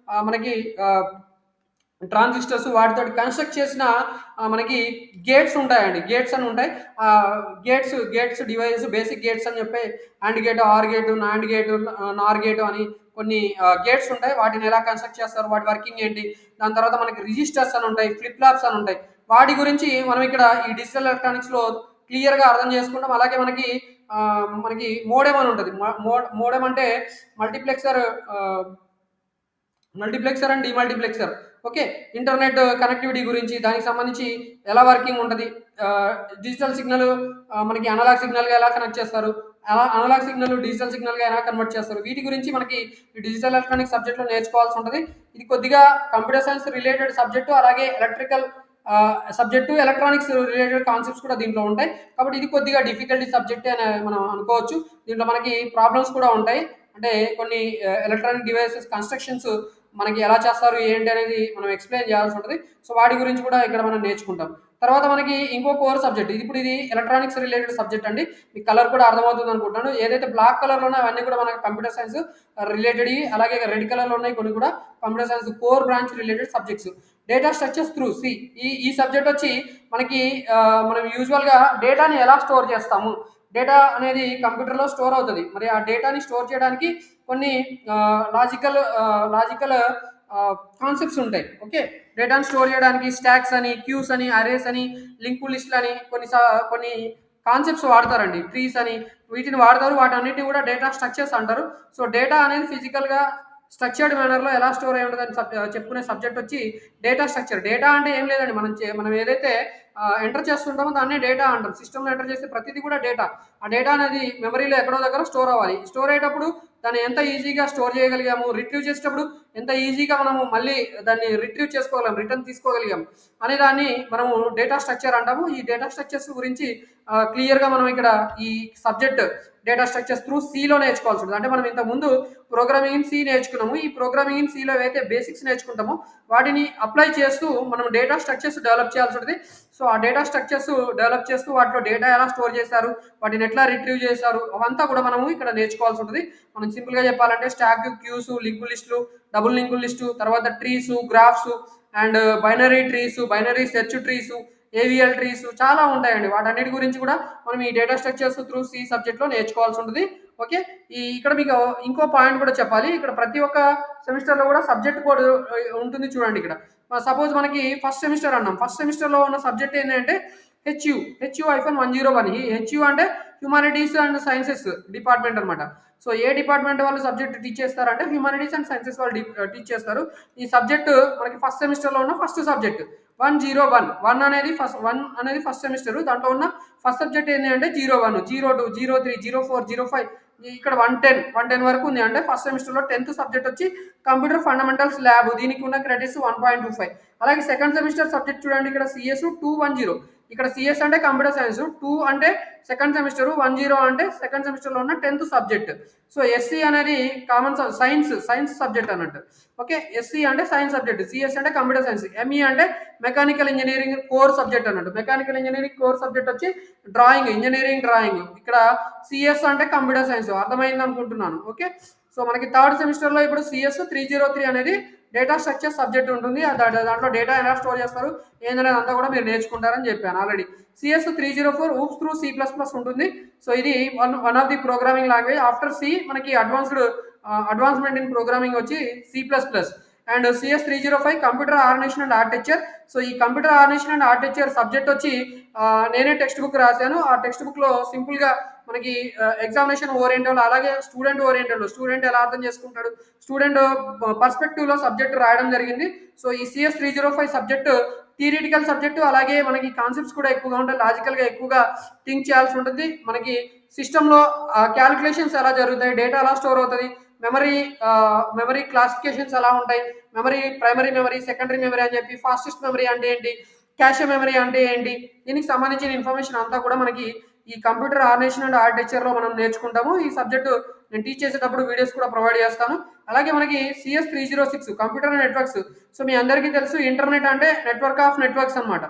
మనకి ట్రాన్సిస్టర్స్ వాటితోటి కన్‌స్ట్రక్ట్ చేసిన మనకి గేట్స్ ఉంటాయండి. గేట్స్ అని ఉంటాయి. గేట్స్ డివైస్ బేసిక్ గేట్స్ అని చెప్పి AND gate, OR gate, NAND gate, NOR gate అని కొన్ని గేట్స్ ఉంటాయి. వాటిని ఎలా కన్‌స్ట్రక్ట్ చేస్తారు? వాటి వర్కింగ్ ఏంటి? దాని తర్వాత మనకి రిజిస్టర్స్ అని ఉంటాయి. ఫ్లిప్ ఫ్లాప్స్ అని ఉంటాయి. వాటి గురించి మనం ఇక్కడ ఈ డిజిటల్ ఎలక్ట్రానిక్స్‌లో క్లియర్‌గా అర్థం చేసుకుంటాం. అలాగే మనకి మోడెమ్ అని ఉంటది. మోడెమ్ అంటే multiplexer multiplexer and demultiplexer. Okay. Internet connectivity గురించి, దానికి సంబంధించి ఎలా వర్కింగ్ ఉంటది, డిజిటల్ సిగ్నల్ మనకి అనలాగ్ సిగ్నల్‌గా ఎలా కనెక్ట్ చేస్తారు, అనలాగ్ సిగ్నల్ డిజిటల్ సిగ్నల్‌గా ఎలా కన్వర్ట్ చేస్తారు, వీటి గురించి మనకి ఈ డిజిటల్ ఎలక్ట్రానిక్స్ సబ్జెక్ట్‌లో నేర్చుకోవాల్సి ఉంటది. ఇది కొద్దిగా కంప్యూటర్ సైన్స్ రిలేటెడ్ సబ్జెక్టు, అలాగే electrical subject, electronics related concepts కూడా దీంట్లో ఉంటాయి. కాబట్టి ఇది కొద్దిగా డిఫికల్టీ సబ్జెక్టే అని మనం అనుకోవచ్చు. దీంట్లో మనకి ప్రాబ్లమ్స్ కూడా ఉంటాయి. అంటే కొన్ని ఎలక్ట్రానిక్ డివైసెస్ కన్‌స్ట్రక్షన్స్ మనకి ఎలా చేస్తారు, ఏంటి అనేది మనం ఎక్స్‌ప్లెయిన్ చేయాల్సి ఉంటది. సో, వాటి గురించి కూడా ఇక్కడ మనం నేర్చుకుంటాం. తర్వాత మనకి ఇంకో కోర్ సబ్జెక్ట్. ఇది ఎలక్ట్రానిక్స్ రిలేటెడ్ సబ్జెక్ట్ అండి. మీకు కలర్ కూడా అర్థమవుతుంది అనుకుంటున్నాను. ఏదైతే బ్లాక్ కలర్‌లో ఉన్నాయో అవన్నీ కూడా మనకి కంప్యూటర్ సైన్స్ రిలేటెడ్‌వి. అలాగే రెడ్ కలర్‌లో ఉన్నాయి కొన్ని కూడా computer science core branch related subjects. Data structures through C. ఈ సబ్జెక్ట్ వచ్చి మనకి మనం యూజువల్‌గా డేటాని ఎలా స్టోర్ చేస్తాము? డేటా అనేది కంప్యూటర్‌లో స్టోర్ అవుతది. మరి ఆ డేటాని స్టోర్ చేయడానికి కొన్ని లాజికల్ కాన్సెప్ట్స్ ఉంటాయి. ఓకే. డేటాను స్టోర్ చేయడానికి స్టాక్స్ అని, క్యూస్ అని, అరేస్ అని, లింక్డ్ లిస్ట్‌లని కొన్ని కాన్సెప్ట్స్ వాడతారండి. ట్రీస్ అని వీటిని వాడతారు. వాటన్నిటిని కూడా డేటా స్ట్రక్చర్స్ అంటారు. సో, డేటా అనేది ఫిజికల్‌గా స్ట్రక్చర్డ్ మేనర్‌లో ఎలా స్టోర్ అయ్యి ఉంటదని చెప్పుకునే సబ్జెక్ట్ వచ్చి డేటా స్ట్రక్చర్. డేటా అంటే ఏం లేదండి. మనం ఏదైతే ఎంటర్ చేస్తుంటామో దాన్నే డేటా అంటాం. సిస్టమ్‌లో ఎంటర్ చేసే ప్రతిది కూడా డేటా. ఆ డేటా అనేది మెమరీలో ఎక్కడో దగ్గర స్టోర్ అవ్వాలి. స్టోర్ అయ్యేటప్పుడు దాన్ని ఎంత ఈజీగా స్టోర్ చేయగలిగాము, రిట్రీవ్ చేసేటప్పుడు ఎంత ఈజీగా మనము మళ్ళీ దాన్ని రిట్రీవ్ చేసుకోగలం, రిటర్న్ తీసుకోగలిగాం అనే దాన్ని మనము డేటా స్ట్రక్చర్ అంటాము. ఈ డేటా స్ట్రక్చర్స్ గురించి క్లియర్‌గా మనం ఇక్కడ ఈ సబ్జెక్ట్ డేటా స్ట్రక్చర్స్ త్రూ సిలో నేర్చుకోవాల్సి ఉంటుంది. అంటే మనం ఇంతకుముందు ప్రోగ్రామింగ్ ఇన్ సి నేర్చుకున్నాము. ఈ ప్రోగ్రామింగ్ ఇన్ సిలో ఏవైతే బేసిక్స్ నేర్చుకుంటామో వాటిని అప్లై చేస్తూ మనం డేటా స్ట్రక్చర్స్ డెవలప్ చేయాల్సి ఉంటుంది. సో, ఆ డేటా స్ట్రక్చర్స్ డెవలప్ చేస్తూ వాటిలో డేటా ఎలా స్టోర్ చేశారు, వాటిని ఎట్లా రిట్రీవ్ చేశారు, అవంతా కూడా మనము ఇక్కడ నేర్చుకోవాల్సి ఉంటుంది. మనం సింపుల్‌గా చెప్పాలంటే స్టాక్, క్యూస్, లింక్డ్ లిస్టులు, డబుల్ లింక్డ్ లిస్టు, తర్వాత trees, graphs and binary trees, binary search trees, AVL trees చాలా ఉంటాయండి. వాటన్నిటి గురించి కూడా మనం ఈ డేటా స్ట్రక్చర్స్ త్రూ సి సబ్జెక్ట్‌లో నేర్చుకోవాల్సి ఉంటుంది. ఓకే. ఇక్కడ మీకు ఇంకో పాయింట్ కూడా చెప్పాలి. ఇక్కడ ప్రతి ఒక్క సెమిస్టర్‌లో కూడా సబ్జెక్ట్ కోడ్ ఉంటుంది చూడండి ఇక్కడ. సపోజ్ మనకి ఫస్ట్ సెమిస్టర్ అన్నాం. ఫస్ట్ సెమిస్టర్‌లో ఉన్న సబ్జెక్ట్ ఏంటంటే హెచ్‌యు-101. ఈ హెచ్‌యు అంటే హ్యుమానిటీస్ అండ్ సైన్సెస్ డిపార్ట్మెంట్ అనమాట. సో, ఏ డిపార్ట్మెంట్ వాళ్ళు సబ్జెక్ట్ టీచ్ చేస్తారంటే హ్యుమానిటీస్ అండ్ సైన్సెస్ వాళ్ళు టీచ్ చేస్తారు. ఈ సబ్జెక్ట్ మనకి ఫస్ట్ సెమిస్టర్‌లో ఉన్న ఫస్ట్ సబ్జెక్ట్ 101. 1 అనేది ఫస్ట్ సెమిస్టర్. దాంట్లో ఉన్న ఫస్ట్ సబ్జెక్ట్ ఏంటి అంటే 01, 02, 03, 04, 05 ఇక్కడ 110 వరకు ఉంది. అంటే ఫస్ట్ సెమిస్టర్‌లో 10థ్ సబ్జెక్ట్ వచ్చి కంప్యూటర్ ఫండమెంటల్స్ ల్యాబ్. దీనికి ఉన్న క్రెడిట్స్ 1.25. అలాగే సెకండ్ సెమిస్టర్ సబ్జెక్ట్ చూడండి ఇక్కడ సిఎస్ 210. ఇక్కడ సిఎస్ అంటే కంప్యూటర్ సైన్స్, 2 అంటే సెకండ్ సెమిస్టర్, 10 అంటే సెకండ్ సెమిస్టర్‌లో ఉన్న 10థ్ సబ్జెక్ట్. సో, ఎస్సీ అనేది సైన్స్ సబ్జెక్ట్ అన్నట్టు. ఓకే. ఎస్సీ అంటే సైన్స్ సబ్జెక్ట్. సిఎస్ అంటే కంప్యూటర్ సైన్స్. ఎంఈ అంటే మెకానికల్ ఇంజినీరింగ్ కోర్ సబ్జెక్ట్ అన్నట్టు. మెకానికల్ ఇంజినీరింగ్ కోర్ సబ్జెక్ట్ వచ్చి ఇంజినీరింగ్ డ్రాయింగ్. ఇక్కడ సిఎస్ అంటే కంప్యూటర్ సైన్స్. అర్థమైంది అనుకుంటున్నాను. ఓకే. సో, మనకి థర్డ్ సెమిస్టర్‌లో ఇప్పుడు సిఎస్ 303 అనేది డేటా స్ట్రక్చర్ సబ్జెక్ట్ ఉంటుంది. దాంట్లో డేటా ఎలా స్టోర్ చేస్తారు ఏందనేది అంతా కూడా మీరు నేర్చుకుంటారని చెప్పాను already. CS 304 OOPS through C plus plus ఉంటుంది. సో, ఇది one of the programming language. After C మనకి అడ్వాన్స్మెంట్ ఇన్ ప్రోగ్రామింగ్ వచ్చి C plus plus. And CS 305 computer organisation and architecture. So, ఈ computer organisation and architecture subject వచ్చి నేనే టెక్స్ట్ బుక్ రాశాను. ఆ టెక్స్ట్ బుక్‌లో సింపుల్‌గా మనకి ఎగ్జామినేషన్ ఓరియెంటెడ్, అలాగే స్టూడెంట్ ఓరియెంటెడ్, స్టూడెంట్ ఎలా అర్థం చేసుకుంటాడు, స్టూడెంట్ పర్స్పెక్టివ్‌లో సబ్జెక్ట్ రాయడం జరిగింది. సో, ఈ సిఎస్ 305 సబ్జెక్ట్ థియరిటికల్ సబ్జెక్టు, అలాగే మనకి కాన్సెప్ట్స్ కూడా ఎక్కువగా ఉంటాయి. లాజికల్‌గా ఎక్కువగా థింక్ చేయాల్సి ఉంటుంది. మనకి సిస్టమ్‌లో క్యాలిక్యులేషన్స్ ఎలా జరుగుతాయి, డేటా ఎలా స్టోర్ అవుతది, మెమరీ క్లాసిఫికేషన్స్ ఎలా ఉంటాయి, ప్రైమరీ మెమరీ, సెకండరీ మెమరీ అని చెప్పి, ఫాస్టెస్ట్ మెమరీ అంటే ఏంటి, క్యాషే మెమరీ అంటే ఏంటి, దీనికి సంబంధించిన ఇన్ఫర్మేషన్ అంతా కూడా మనకి ఈ కంప్యూటర్ ఆర్గనైజేషన్ అండ్ ఆర్కిటెక్చర్‌లో మనం నేర్చుకుంటాము. ఈ సబ్జెక్టు నేను టీచ్ చేసేటప్పుడు వీడియోస్ కూడా ప్రొవైడ్ చేస్తాను. అలాగే మనకి CS 306 computer and networks. So, మీ అందరికీ తెలుసు ఇంటర్నెట్ అంటే నెట్వర్క్ ఆఫ్ నెట్వర్క్స్ అనమాట.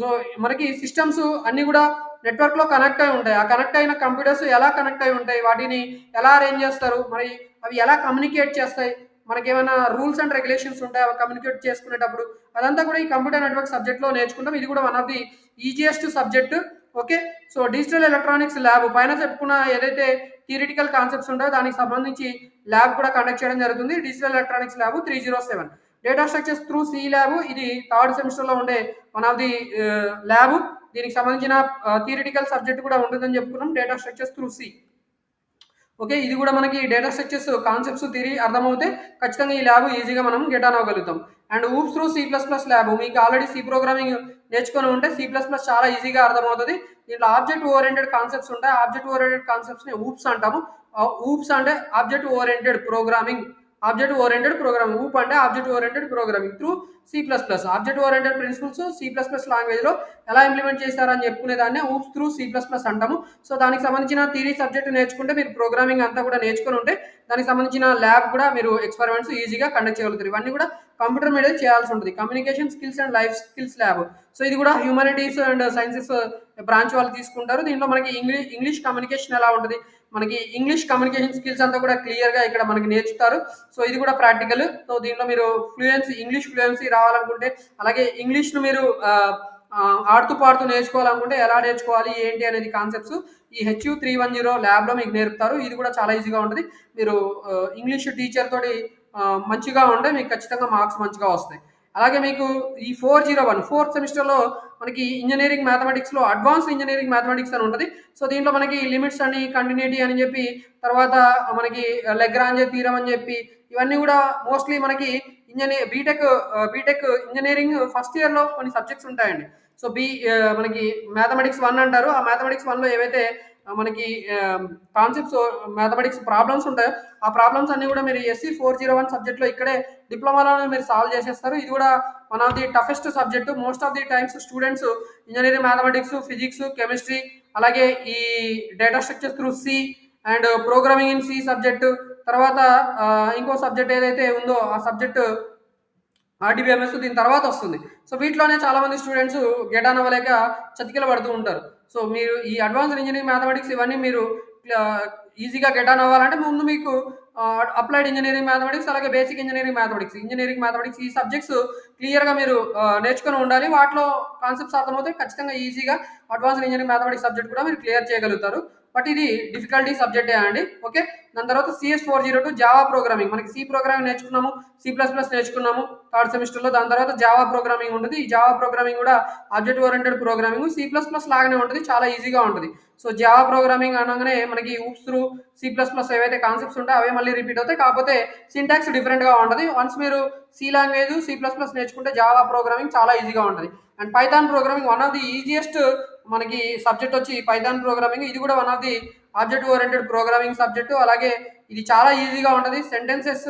సో, మనకి సిస్టమ్స్ అన్నీ కూడా నెట్వర్క్‌లో కనెక్ట్ అయి ఉంటాయి. ఆ కనెక్ట్ అయిన కంప్యూటర్స్ ఎలా కనెక్ట్ అయి ఉంటాయి, వాటిని ఎలా అరేంజ్ చేస్తారు, మరి అవి ఎలా కమ్యూనికేట్ చేస్తాయి, మనకేమైనా రూల్స్ అండ్ రెగ్యులేషన్స్ ఉంటాయి అవి కమ్యూనికేట్ చేసుకునేటప్పుడు, అదంతా కూడా ఈ కంప్యూటర్ నెట్వర్క్ సబ్జెక్ట్‌లో నేర్చుకుంటాం. ఇది కూడా one of the easiest subject. Okay. So, digital electronics lab పైన చెప్పుకున్న ఏదైతే థియరిటికల్ కాన్సెప్ట్స్ ఉంటాయో దానికి సంబంధించి ల్యాబ్ కూడా కండక్ట్ చేయడం జరుగుతుంది. Digital electronics lab 307. Data structures through C lab. ఇది థర్డ్ సెమిస్టర్‌లో ఉండే వన్ ఆఫ్ ది ల్యాబ్. దీనికి సంబంధించిన థియరిటికల్ సబ్జెక్ట్ కూడా ఉంటుందని చెప్పుకున్నాం. Data structures through C. Okay. ఇది కూడా మనకి డేటా స్ట్రక్చర్స్ కాన్సెప్ట్స్ థియరీ అర్థమవుతే ఖచ్చితంగా ఈ ల్యాబ్ ఈజీగా మనం గెట్ ఆన్ అవ్వగలుగుతాం. And OOPS through C++ lab, మీకు ఆల్రెడీ సి ప్రోగ్రామింగ్ నేర్చుకొని ఉంటే C++ చాలా ఈజీగా అర్థమవుతుంది. దీంట్లో ఆబ్జెక్ట్ ఓరియంటెడ్ కాన్సెప్ట్స్ ఉంటాయి. ఆబ్జెక్ట్ ఓరియంటెడ్ కాన్సెప్ట్స్ని ఊప్స్ అంటాము. ఊప్స్ అంటే object oriented programming, object oriented programming. OOP అంటే object oriented programming through C++. Object oriented principles C++ లాంగ్వేజ్లో ఎలా ఇంప్లిమెంట్ చేశారని చెప్పుకునే దాన్ని ఊప్స్ త్రూ C++ అంటాము. సో దానికి సంబంధించిన థియరీ సబ్జెక్ట్ నేర్చుకుంటే మీరు ప్రోగ్రామింగ్ అంతా కూడా నేర్చుకుని ఉంటే దానికి సంబంధించిన ల్యాబ్ కూడా మీరు ఎక్స్పెరిమెంట్స్ ఈజీగా కండక్ట్ చేయగలుగుతారు. ఇవన్నీ కూడా కంప్యూటర్ మీద చేయాల్సి ఉంటుంది. Communication skills and life skills lab. So ఇది కూడా హ్యూమానిటీస్ అండ్ సైన్సెస్ బ్రాంచ్ వాళ్ళు తీసుకుంటారు. దీంట్లో మనకి ఇంగ్లీష్ కమ్యూనికేషన్ ఎలా ఉంటుంది, మనకి ఇంగ్లీష్ కమ్యూనికేషన్ స్కిల్స్ అంతా కూడా క్లియర్గా ఇక్కడ మనకి నేర్చుతారు. సో ఇది కూడా ప్రాక్టికల్. సో దీంట్లో మీరు ఇంగ్లీష్ ఫ్లూయెన్సీ రావాలనుకుంటే, అలాగే ఇంగ్లీష్ను మీరు ఆడుతూ పాడుతూ నేర్చుకోవాలనుకుంటే ఎలా నేర్చుకోవాలి ఏంటి అనేది కాన్సెప్ట్స్ ఈ HU310 ల్యాబ్లో మీకు నేర్పుతారు. ఇది కూడా చాలా ఈజీగా ఉంటుంది. మీరు ఇంగ్లీష్ టీచర్ తోటి మంచిగా ఉంటే మీకు ఖచ్చితంగా మార్క్స్ మంచిగా వస్తాయి. అలాగే మీకు ఈ 401 ఫోర్త్ సెమిస్టర్లో మనకి ఇంజనీరింగ్ మ్యాథమెటిక్స్లో అడ్వాన్స్డ్ ఇంజనీరింగ్ మ్యాథమెటిక్స్ అని ఉంటుంది. సో దీంట్లో మనకి లిమిట్స్ అని, కంటిన్యూటీ అని చెప్పి, తర్వాత మనకి లెగ్రాంజ్ థీరం అని చెప్పి, ఇవన్నీ కూడా మోస్ట్లీ మనకి బీటెక్ ఇంజనీరింగ్ ఫస్ట్ ఇయర్లో కొన్ని సబ్జెక్ట్స్ ఉంటాయండి. సో మనకి మ్యాథమెటిక్స్ 1 అంటారు. ఆ మ్యాథమెటిక్స్ 1లో ఏవైతే మనకి కాన్సెప్ట్స్ మ్యాథమెటిక్స్ ప్రాబ్లమ్స్ ఉంటాయో ఆ ప్రాబ్లమ్స్ అన్ని కూడా మీరు SC401 సబ్జెక్ట్లో ఇక్కడే డిప్లొమాలోనే మీరు సాల్వ్ చేసేస్తారు. ఇది కూడా one of the toughest subject. Most of the times students engineering mathematics, physics, chemistry, అలాగే ఈ data structures through C and programming in C subject, తర్వాత ఇంకో సబ్జెక్ట్ ఏదైతే ఉందో ఆ సబ్జెక్టు RDBMS దీని తర్వాత వస్తుంది. సో వీటిలోనే చాలామంది స్టూడెంట్స్ గెట్ ఆన్ అవ్వలేక చతికిల పడుతూ ఉంటారు. సో మీరు ఈ అడ్వాన్స్డ్ ఇంజనీరింగ్ మ్యాథమెటిక్స్ ఇవన్నీ మీరు ఈజీగా గెట్ ఆన్ అవ్వాలంటే ముందు మీకు అప్లైడ్ ఇంజనీరింగ్ మ్యాథమెటిక్స్, అలాగే బేసిక్ ఇంజనీరింగ్ మ్యాథమెటిక్స్ ఈ సబ్జెక్ట్స్ క్లియర్గా మీరు నేర్చుకొని ఉండాలి. వాటిలో కాన్సెప్ట్స్ అర్థమవుతాయి. ఖచ్చితంగా ఈజీగా అడ్వాన్స్డ్ ఇంజనీరింగ్ మ్యాథమెటిక్స్ సబ్జెక్ట్ కూడా మీరు క్లియర్ చేయగలుగుతారు. బట్ ఇది డిఫికల్టీ సబ్జెక్టే అండి. ఓకే, దాని తర్వాత CS402 జావా ప్రోగ్రామింగ్. మనకి సి ప్రోగ్రామింగ్ నేర్చుకున్నాము, C++ నేర్చుకున్నాము థర్డ్ సెమిస్టర్లో. దాని తర్వాత జావా ప్రోగ్రామింగ్ ఉంటుంది. ఈ జావా ప్రోగ్రామింగ్ కూడా ఆబ్జెక్ట్ ఓరియంటెడ్ ప్రోగ్రామింగ్ C++ లాగానే ఉంటుంది, చాలా ఈజీగా ఉంటుంది. సో జావా ప్రోగ్రామింగ్ అనగానే మనకి ఊప్స్ త్రూ C++ ఏవైతే కాన్సెప్ట్స్ ఉంటాయో అవే మళ్ళీ రిపీట్ అవుతాయి. కాకపోతే సింటాక్స్ డిఫరెంట్గా ఉంటుంది. వన్స్ మీరు సి లాంగ్వేజ్ C++ నేర్చుకుంటే జావా ప్రోగ్రామింగ్ చాలా ఈజీగా ఉంటుంది. And Python programming one of the easiest మనకి సబ్జెక్ట్ వచ్చి పైథాన్ ప్రోగ్రామింగ్. ఇది కూడా one of the object oriented programming subject. అలాగే ఇది చాలా ఈజీగా ఉంటుంది, సెంటెన్సెస్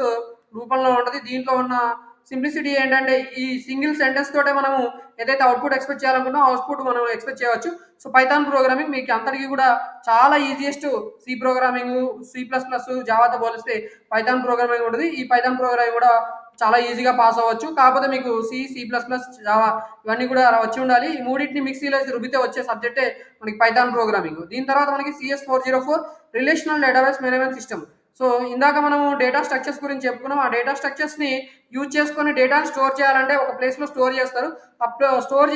రూపంలో ఉంటుంది. దీంట్లో ఉన్న సింప్లిసిటీ ఏంటంటే ఈ సింగిల్ సెంటెన్స్ తోటే మనము ఏదైతే అవుట్పుట్ ఎక్స్పెక్ట్ చేయాలనుకున్నా అవుట్పుట్ మనం ఎక్స్పెక్ట్ చేయవచ్చు. సో పైథాన్ ప్రోగ్రామింగ్ మీకు అందరికీ కూడా చాలా ఈజియెస్ట్. సి ప్రోగ్రామింగ్, C++, జావాతో పోలిస్తే పైథాన్ ప్రోగ్రామింగ్ ఉంటుంది. ఈ పైథాన్ ప్రోగ్రామింగ్ కూడా చాలా ఈజీగా పాస్ అవ్వచ్చు. కాకపోతే మీకు C++, జావా ఇవన్నీ కూడా వచ్చి ఉండాలి. ఈ మూడింటిని మిక్సీలో రుబ్బితే వచ్చే సబ్జెక్టే మనకి పైథాన్ ప్రోగ్రామింగ్. దీని తర్వాత మనకి CS404 relational database management system. So ఇందాక మనము డేటా స్ట్రక్చర్స్ గురించి చెప్పుకున్నాం. ఆ డేటా స్ట్రక్చర్స్ని యూజ్ చేసుకొని డేటాను స్టోర్ చేయాలంటే ఒక ప్లేస్లో స్టోర్ చేస్తారు. స్టోర్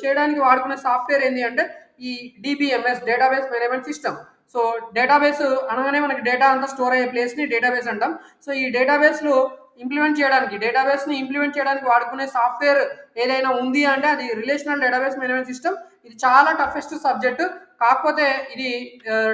చేయడానికి వాడుకునే సాఫ్ట్వేర్ ఏంటి అంటే ఈ DBMS database management system. So database అనగానే మనకి డేటా అంతా స్టోర్ అయ్యే ప్లేస్ని డేటాబేస్ అంటాం. సో ఈ డేటాబేస్ని ఇంప్లిమెంట్ చేయడానికి వాడుకునే సాఫ్ట్వేర్ ఏదైనా ఉంది అంటే అది రిలేషనల్ డేటాబేస్ మేనేజ్మెంట్ సిస్టమ్. ఇది చాలా టఫెస్ట్ సబ్జెక్ట్. కాకపోతే ఇది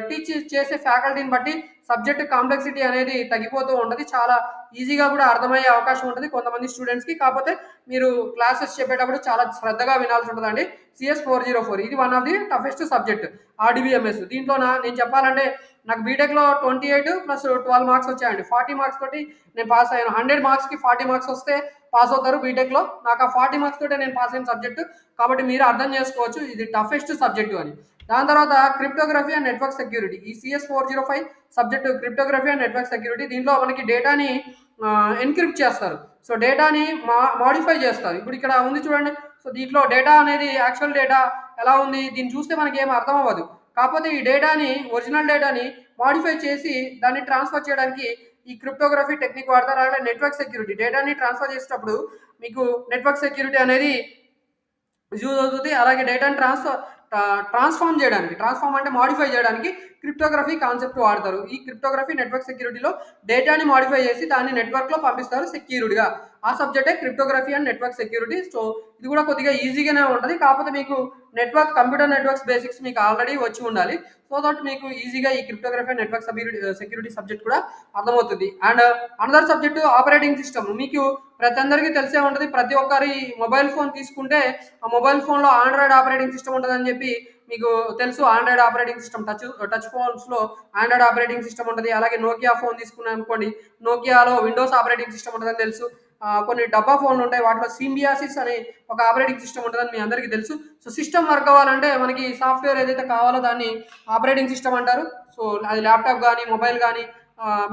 టీచ్ చేసే ఫ్యాకల్టీని బట్టి సబ్జెక్ట్ కాంప్లెక్సిటీ అనేది తగ్గిపోతూ ఉంటుంది. చాలా ఈజీగా కూడా అర్థమయ్యే అవకాశం ఉంటుంది కొంతమంది స్టూడెంట్స్కి. కాకపోతే మీరు క్లాసెస్ చెప్పేటప్పుడు చాలా శ్రద్ధగా వినాల్సి ఉంటుందండి. CS404 ఇది one of the toughest subject. RDBMS దీంట్లో నేను చెప్పాలంటే నాకు బీటెక్లో 28 + 12 మార్క్స్ వచ్చాయండి. 40 మార్క్స్ తోటి నేను పాస్ అయ్యాను. 100 మార్క్స్కి 40 మార్క్స్ వస్తే పాస్ అవుతారు బీటెక్లో. నాకు ఆ 40 మార్క్స్ తోటే నేను పాస్ అయిన సబ్జెక్టు. కాబట్టి మీరు అర్థం చేసుకోవచ్చు ఇది టఫెస్ట్ సబ్జెక్టు అని. దాని తర్వాత క్రిప్టోగ్రఫీ అండ్ నెట్వర్క్ సెక్యూరిటీ. ఈ CS405 subject cryptography and network security. దీంట్లో మనకి డేటాని ఎన్క్రిప్ట్ చేస్తారు. సో డేటాని మాడిఫై చేస్తారు. ఇప్పుడు ఇక్కడ ఉంది చూడండి. సో దీంట్లో డేటా అనేది యాక్చువల్ డేటా ఎలా ఉంది, దీన్ని చూస్తే మనకి ఏం అర్థం అవ్వదు. కాకపోతే ఈ డేటాని, ఒరిజినల్ డేటాని మాడిఫై చేసి దాన్ని ట్రాన్స్ఫర్ చేయడానికి ఈ క్రిప్టోగ్రఫీ టెక్నిక్ వాడతారు. అలాగే నెట్వర్క్ సెక్యూరిటీ డేటాని ట్రాన్స్ఫర్ చేసేటప్పుడు మీకు నెట్వర్క్ సెక్యూరిటీ అనేది యూజ్ అవుతుంది. అలాగే డేటాని ట్రాన్స్ఫార్మ్ అంటే మాడిఫై చేయడానికి క్రిప్టోగ్రఫీ కాన్సెప్ట్ వాడతారు. ఈ క్రిప్టోగ్రఫీ నెట్వర్క్ సెక్యూరిటీలో డేటాని మాడిఫై చేసి దాన్ని నెట్వర్క్లో పంపిస్తారు సెక్యూర్డ్గా. ఆ సబ్జెక్టే cryptography and network security. So ఇది కూడా కొద్దిగా ఈజీగానే ఉంటుంది. కాకపోతే మీకు కంప్యూటర్ నెట్వర్క్స్ బేసిక్స్ మీకు ఆల్రెడీ వచ్చి ఉండాలి. సో దట్ మీకు ఈజీగా ఈ cryptography and network security subject కూడా అర్థమవుతుంది. And another subject operating system. మీకు ప్రతి అందరికీ తెలిసే ఉంటది. ప్రతి ఒక్కరి మొబైల్ ఫోన్ తీసుకుంటే, ఆ మొబైల్ ఫోన్‌లో ఆండ్రాయిడ్ ఆపరేటింగ్ సిస్టమ్ ఉంటదని జెప్పి మీకు తెలుసు. ఆండ్రాయిడ్ ఆపరేటింగ్ సిస్టమ్ టచ్ ఫోన్స్‌లో ఆండ్రాయిడ్ ఆపరేటింగ్ సిస్టమ్ ఉంటది. అలాగే నోకియా ఫోన్ తీసుకున్నామనుకోండి, నోకియాలో విండోస్ ఆపరేటింగ్ సిస్టమ్ ఉంటదని తెలుసు. కొన్ని డబ్బా ఫోన్‌లుంటాయి. వాటిలో సింబియాసిస్ అనే ఒక ఆపరేటింగ్ సిస్టమ్ ఉంటదని మీ అందరికీ తెలుసు. సో, సిస్టమ్ వర్క్ అవ్వాలంటే మనకి సాఫ్ట్‌వేర్ ఏదైతే కావాలో దాన్ని ఆపరేటింగ్ సిస్టమ్ అంటారు. సో, అది ల్యాప్‌టాప్ గానీ, మొబైల్ గానీ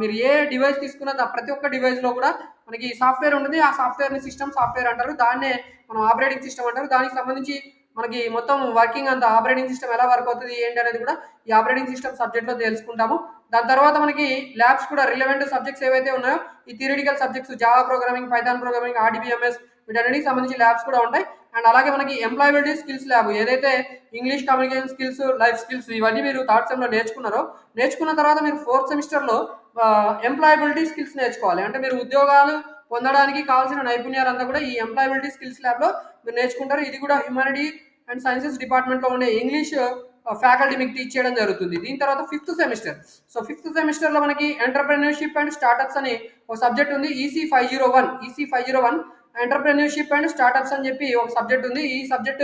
మీరు ఏ డివైస్ తీసుకున్నా ప్రతి ఒక్క డివైస్‌లో కూడా మనకి సాఫ్ట్‌వేర్ ఉంటుంది. ఆ సాఫ్ట్‌వేర్‌ని సిస్టమ్ సాఫ్ట్‌వేర్ అంటారు. దాన్నే మనం ఆపరేటింగ్ సిస్టమ్ అంటారు. దానికి సంబంధించి మనకి మొత్తం వర్కింగ్ అంతా ఆపరేటింగ్ సిస్టమ్ ఎలా వర్క్ అవుతది, ఏంటి అనేది కూడా ఈ ఆపరేటింగ్ సిస్టమ్ సబ్జెక్ట్‌లో తెలుసుకుంటాము. దాని తర్వాత మనకి ల్యాబ్స్ కూడా రిలవెంట్ సబ్జెక్ట్స్ ఏవైతే ఉన్నాయో, ఈ theoretical subjects Java programming, Python programming, RDBMS వీటన్నిటికి సంబంధించి ల్యాబ్స్ కూడా ఉంటాయి. అండ్ అలాగే మనకి ఎంప్లాయబిలిటీ స్కిల్స్ ల్యాబ్ ఏదైతే English communication skills, life skills ఇవన్నీ మీరు థర్డ్ సెమ్‌లో నేర్చుకున్నారో, నేర్చుకున్న తర్వాత మీరు ఫోర్త్ సెమిస్టర్‌లో ఎంప్లాయబిలిటీ స్కిల్స్ నేర్చుకోవాలి. అంటే మీరు ఉద్యోగాలు పొందడానికి కావాల్సిన నైపుణ్యాలంతా కూడా ఈ ఎంప్లాయబిలిటీ స్కిల్స్ ల్యాబ్‌లో మీరు నేర్చుకుంటారు. ఇది కూడా హ్యుమానిటీ అండ్ సైన్సెస్ డిపార్ట్మెంట్‌లో ఉండే ఇంగ్లీష్ ఫ్యాకల్టీ మీకు టీచ్ చేయడం జరుగుతుంది. దీని తర్వాత ఫిఫ్త్ సెమిస్టర్. సో, ఫిఫ్త్ సెమిస్టర్‌లో మనకి ఎంటర్‌ప్రెన్యూర్‌షిప్ అండ్ స్టార్టప్స్ అని ఒక సబ్జెక్ట్ ఉంది. ఈసీ 501 ఎంటర్‌ప్రెన్యూర్‌షిప్ అండ్ స్టార్టప్స్ అని చెప్పి ఒక సబ్జెక్ట్ ఉంది. ఈ సబ్జెక్ట్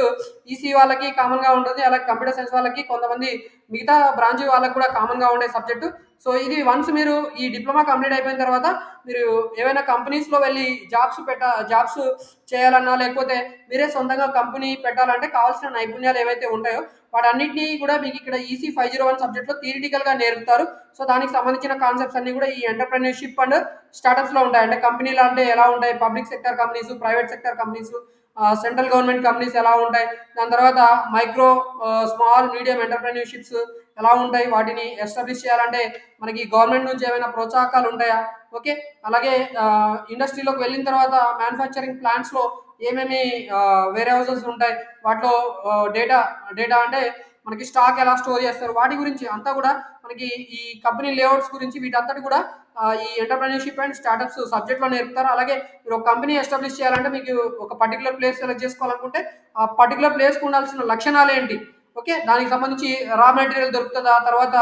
ఈసీ వాళ్ళకి కామన్‌గా ఉంటుంది. అలాగే కంప్యూటర్ సైన్స్ వాళ్ళకి, కొంతమంది మిగతా బ్రాంచ్ వాళ్ళకి కూడా కామన్‌గా ఉండే సబ్జెక్టు. సో, ఇది వన్స్ మీరు ఈ డిప్లొమా కంప్లీట్ అయిపోయిన తర్వాత మీరు ఏవైనా కంపెనీస్‌లో వెళ్లి జాబ్స్ చేయాలన్నా, లేకపోతే మీరే సొంతంగా కంపెనీ పెట్టాలంటే కావాల్సిన నైపుణ్యాలు ఏవైతే ఉంటాయో వాటన్నిటిని కూడా మీకు ఇక్కడ ఈసీ 501 సబ్జెక్ట్‌లో థియరిటికల్‌గా నేర్పుతారు. సో, దానికి సంబంధించిన కాన్సెప్ట్స్ అన్నీ కూడా ఈ ఎంటర్‌ప్రెన్యూర్‌షిప్ అండ్ స్టార్టప్స్‌లో ఉంటాయి. అంటే కంపెనీలు అంటే ఎలా ఉంటాయి, public sector companies, private sector companies, central government companies ఎలా ఉంటాయి, దాని తర్వాత మైక్రో, స్మాల్, మీడియం ఎంటర్‌ప్రెన్యూర్‌షిప్స్ ఎలా ఉంటాయి, వాటిని ఎస్టాబ్లిష్ చేయాలంటే మనకి గవర్నమెంట్ నుంచి ఏమైనా ప్రోత్సాహకాలు ఉంటాయా? ఓకే. అలాగే ఇండస్ట్రీలోకి వెళ్ళిన తర్వాత మ్యానుఫ్యాక్చరింగ్ ప్లాంట్స్‌లో ఏమేమి వేర్ హౌసెస్ ఉంటాయి, వాటిలో డేటా డేటా అంటే మనకి స్టాక్ ఎలా స్టోర్ చేస్తారు, వాటి గురించి అంతా కూడా మనకి ఈ కంపెనీ లేఅవుట్స్ గురించి వీటంతటి కూడా ఈ ఎంటర్‌ప్రెన్యూర్‌షిప్ అండ్ స్టార్టప్స్ సబ్జెక్ట్‌లో నేర్పుతారు. అలాగే మీరు ఒక కంపెనీ ఎస్టాబ్లిష్ చేయాలంటే మీకు ఒక పర్టిక్యులర్ ప్లేస్ సెలెక్ట్ చేసుకోవాలనుకుంటే, ఆ పర్టిక్యులర్ ప్లేస్‌కి ఉండాల్సిన లక్షణాలేంటి? ఓకే. దానికి సంబంధించి రా మెటీరియల్ దొరుకుతదా? తర్వాత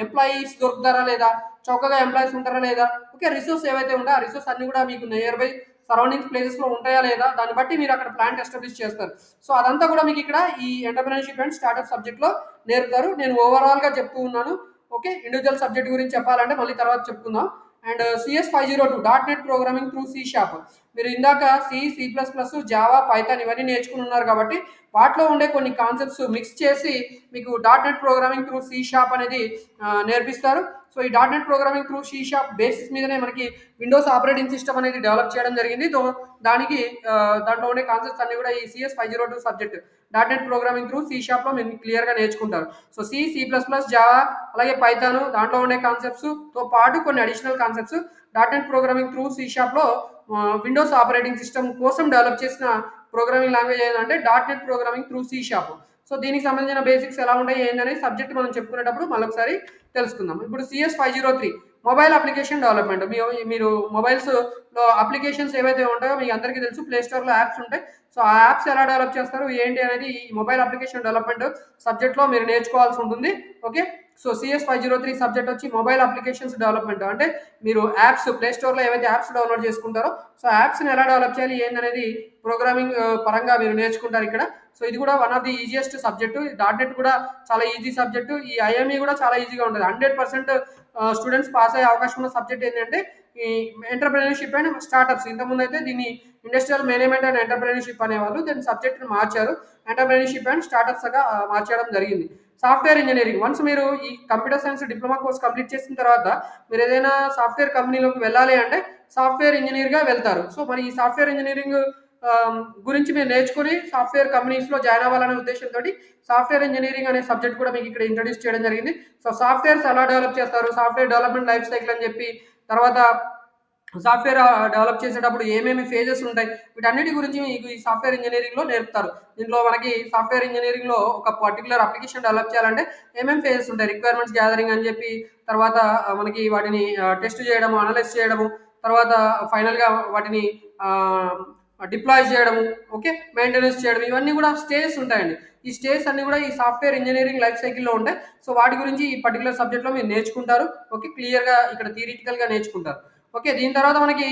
ఎంప్లాయీస్ దొరుకుతారా లేదా? చౌకగా ఎంప్లాయీస్ ఉంటారా లేదా? ఓకే. రిసోర్స్ ఏవైతే ఉంటాయో ఆ రిసోర్స్ అన్నీ కూడా మీకు నియర్ బై సరౌండింగ్స్ ప్లేసెస్‌లో ఉంటాయా లేదా? దాన్ని బట్టి మీరు అక్కడ ప్లాంట్ ఎస్టాబ్లిష్ చేస్తారు. సో, అదంతా కూడా మీకు ఇక్కడ ఈ ఎంటర్‌ప్రెన్యూర్‌షిప్ అండ్ స్టార్టప్ సబ్జెక్ట్‌లో నేర్పుతారు. నేను ఓవరాల్‌గా చెప్తూ ఉన్నాను. ఓకే. ఇండివిడ్యువల్ సబ్జెక్ట్ గురించి చెప్పాలంటే మళ్ళీ తర్వాత చెప్పుకుందాం. And CS 502 dot net programming through C sharp. మీరు ఇందాక సి++, జావా, పైథాన్ ఇవన్నీ నేర్చుకుని ఉన్నారు కాబట్టి వాటిలో ఉండే కొన్ని కాన్సెప్ట్స్ మిక్స్ చేసి మీకు dot net programming through C sharp అనేది నేర్పిస్తారు. సో, ఈ dot net programming through C sharp basis మీదనే మనకి విండోస్ ఆపరేటింగ్ సిస్టమ్ అనేది డెవలప్ చేయడం జరిగింది. దానికి దాంట్లో ఉండే కాన్సెప్ట్స్ అన్ని కూడా ఈ CS 502 subject dot net programming through C షార్ప్‌లో మీరు క్లియర్‌గా నేర్చుకుంటారు. సో, సి++, జావా అలాగే పైథాన్ దాంట్లో ఉండే కాన్సెప్ట్స్‌తో పాటు కొన్ని additional concepts dot net programming through C షార్ప్‌లో విండోస్ ఆపరేటింగ్ సిస్టమ్ కోసం డెవలప్ చేసిన ప్రోగ్రామింగ్ లాంగ్వేజ్ ఏదంటే dot net programming through C sharp. So, దీనికి సంబంధించిన బేసిక్స్ ఎలా ఉంటాయి ఏందనేది సబ్జెక్ట్ మనం చెప్పుకునేటప్పుడు మళ్ళొకసారి తెలుసుకుందాం. ఇప్పుడు సిఎస్ 503 మొబైల్ అప్లికేషన్ డెవలప్‌మెంట్. మీరు మొబైల్స్‌లో అప్లికేషన్స్ ఏవైతే ఉంటాయో మీ అందరికీ తెలుసు. ప్లే స్టోర్‌లో యాప్స్ ఉంటాయి. సో, ఆ యాప్స్ ఎలా డెవలప్ చేస్తారు, ఏంటి అనేది ఈ మొబైల్ అప్లికేషన్ డెవలప్‌మెంట్ సబ్జెక్ట్‌లో మీరు నేర్చుకోవాల్సి ఉంటుంది. ఓకే. సో, సిఎస్ 503 సబ్జెక్ట్ వచ్చి మొబైల్ అప్లికేషన్స్ డెవలప్‌మెంట్. అంటే మీరు యాప్స్ ప్లే స్టోర్‌లో ఏవైతే యాప్స్ డౌన్‌లోడ్ చేసుకుంటారో, సో, యాప్స్‌ని ఎలా డెవలప్ చేయాలి ఏందనేది ప్రోగ్రామింగ్ పరంగా మీరు నేర్చుకుంటారు ఇక్కడ. సో, ఇది కూడా one of the easiest subject. Dot net కూడా చాలా ఈజీ సబ్జెక్ట్. ఈ ఐఎంఈ కూడా చాలా ఈజీగా ఉంటది. 100% స్టూడెంట్స్ పాస్ అయ్యే అవకాశం ఉన్న సబ్జెక్ట్ ఏంటంటే ఈ ఎంటర్‌ప్రెన్యూర్‌షిప్ అండ్ స్టార్టప్స్. ఇంతకుముందైతే దీన్ని ఇండస్ట్రియల్ మేనేజ్మెంట్ అండ్ ఎంటర్‌ప్రెన్యూర్‌షిప్ అనేవాళ్ళు. దీని సబ్జెక్ట్‌ని మార్చారు. ఎంటర్‌ప్రెన్యూర్‌షిప్ అండ్ స్టార్టప్స్‌గా మార్చడం జరిగింది. Software engineering. వన్స్ మీరు ఈ computer science diploma course complete చేసిన తర్వాత మీరు ఏదైనా సాఫ్ట్‌వేర్ కంపెనీలోకి వెళ్ళాలి అంటే సాఫ్ట్‌వేర్ ఇంజినీర్‌గా వెళ్తారు. సో, మరి ఈ సాఫ్ట్‌వేర్ ఇంజినీరింగ్ గురించి మీరు నేర్చుకొని సాఫ్ట్‌వేర్ కంపెనీస్‌లో జాయిన్ అవ్వాలనే ఉద్దేశంతోటి సాఫ్ట్‌వేర్ ఇంజినీరింగ్ అనే సబ్జెక్ట్ కూడా మీకు ఇక్కడ ఇంట్రొడ్యూస్ చేయడం జరిగింది. సో, సాఫ్ట్‌వేర్స్ ఎలా డెవలప్ చేస్తారు, సాఫ్ట్‌వేర్ డెవలప్‌మెంట్ లైఫ్ సైకిల్ అని చెప్పి, తర్వాత సాఫ్ట్‌వేర్ డెవలప్ చేసేటప్పుడు ఏమేమి ఫేజెస్ ఉంటాయి, వీటన్నిటి గురించి మీకు ఈ సాఫ్ట్‌వేర్ ఇంజినీరింగ్‌లో నేర్పుతారు. దీంట్లో మనకి సాఫ్ట్‌వేర్ ఇంజినీరింగ్‌లో ఒక పర్టిక్యులర్ అప్లికేషన్ డెవలప్ చేయాలంటే ఏమేం ఫేజెస్ ఉంటాయి, రిక్వైర్మెంట్స్ గ్యాదరింగ్ అని చెప్పి, తర్వాత మనకి వాటిని టెస్ట్ చేయడము, అనలైజ్ చేయడము, తర్వాత ఫైనల్‌గా వాటిని ఆహ్, డిప్లాయ్ చేయడము, ఓకే. మెయింటెనెన్స్ చేయడం, ఇవన్నీ కూడా స్టేజెస్ ఉంటాయండి. ఈ స్టేజెస్ అన్నీ కూడా ఈ సాఫ్ట్‌వేర్ ఇంజినీరింగ్ లైఫ్ సైకిల్‌లో ఉంటాయి. సో, వాటి గురించి ఈ పర్టిక్యులర్ సబ్జెక్ట్‌లో మీరు నేర్చుకుంటారు. ఓకే. క్లియర్‌గా ఇక్కడ థియరిటికల్‌గా నేర్చుకుంటారు. ఓకే. దీని తర్వాత మనకి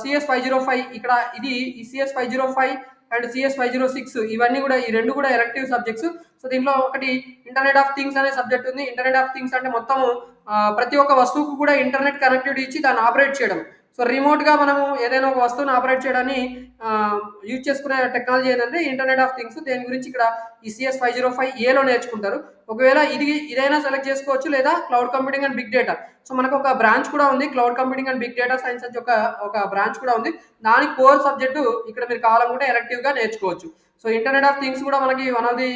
CS505 ఇక్కడ ఇది ఈ CS505 అండ్ CS506 ఇవన్నీ కూడా ఈ 2 కూడా ఎలెక్టివ్ సబ్జెక్ట్స్. సో, దీంట్లో ఒకటి ఇంటర్నెట్ ఆఫ్ థింగ్స్ అనే సబ్జెక్ట్ ఉంది. ఇంటర్నెట్ ఆఫ్ థింగ్స్ అంటే మొత్తము ప్రతి ఒక్క వస్తువుకు కూడా ఇంటర్నెట్ కనెక్టివిటీ ఇచ్చి దాన్ని ఆపరేట్ చేయడం. సో, రిమోట్‌గా మనము ఏదైనా ఒక వస్తువుని ఆపరేట్ చేయడాన్ని యూజ్ చేసుకునే టెక్నాలజీ ఏందంటే ఇంటర్నెట్ ఆఫ్ థింగ్స్. దేని గురించి ఇక్కడ ఈ CS505 ఏలో నేర్చుకుంటారు. ఒకవేళ ఇదైనా సెలెక్ట్ చేసుకోవచ్చు లేదా cloud computing and big data. So, మనకు ఒక బ్రాంచ్ కూడా ఉంది. Cloud computing and big data science అని ఒక బ్రాంచ్ కూడా ఉంది. దాని కోర్ సబ్జెక్టు ఇక్కడ మీరు కావాలనుకుంటే ఎలెక్టివ్‌గా నేర్చుకోవచ్చు. సో, ఇంటర్నెట్ ఆఫ్ థింగ్స్ కూడా మనకి one of the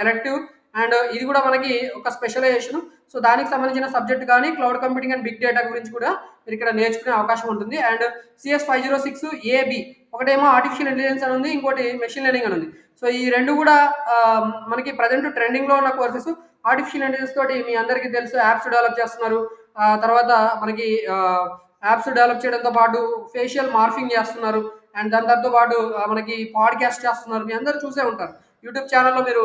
elective and ఇది కూడా మనకి ఒక స్పెషలైజేషన్. సో, దానికి సంబంధించిన సబ్జెక్ట్ కానీ cloud computing and big data గురించి కూడా మీరు ఇక్కడ నేర్చుకునే అవకాశం ఉంటుంది. అండ్ CS506 ఏబి ఒకటేమో ఆర్టిఫిషియల్ ఇంటెలిజెన్స్ అని ఉంది. ఇంకోటి మెషిన్ లెర్నింగ్ అని ఉంది. సో, ఈ 2 కూడా మనకి ప్రెజెంట్ ట్రెండింగ్‌లో ఉన్న కోర్సెస్. ఆర్టిఫిషియల్ ఇంటెలిజెన్స్ తోటి మీ అందరికీ తెలుసు యాప్స్ డెవలప్ చేస్తున్నారు. తర్వాత మనకి యాప్స్ డెవలప్ చేయడంతో పాటు ఫేషియల్ మార్ఫింగ్ చేస్తున్నారు. అండ్ దాంతో పాటు మనకి పాడ్‌కాస్ట్ చేస్తున్నారు. మీ అందరూ చూసే ఉంటారు. యూట్యూబ్ ఛానెల్‌లో మీరు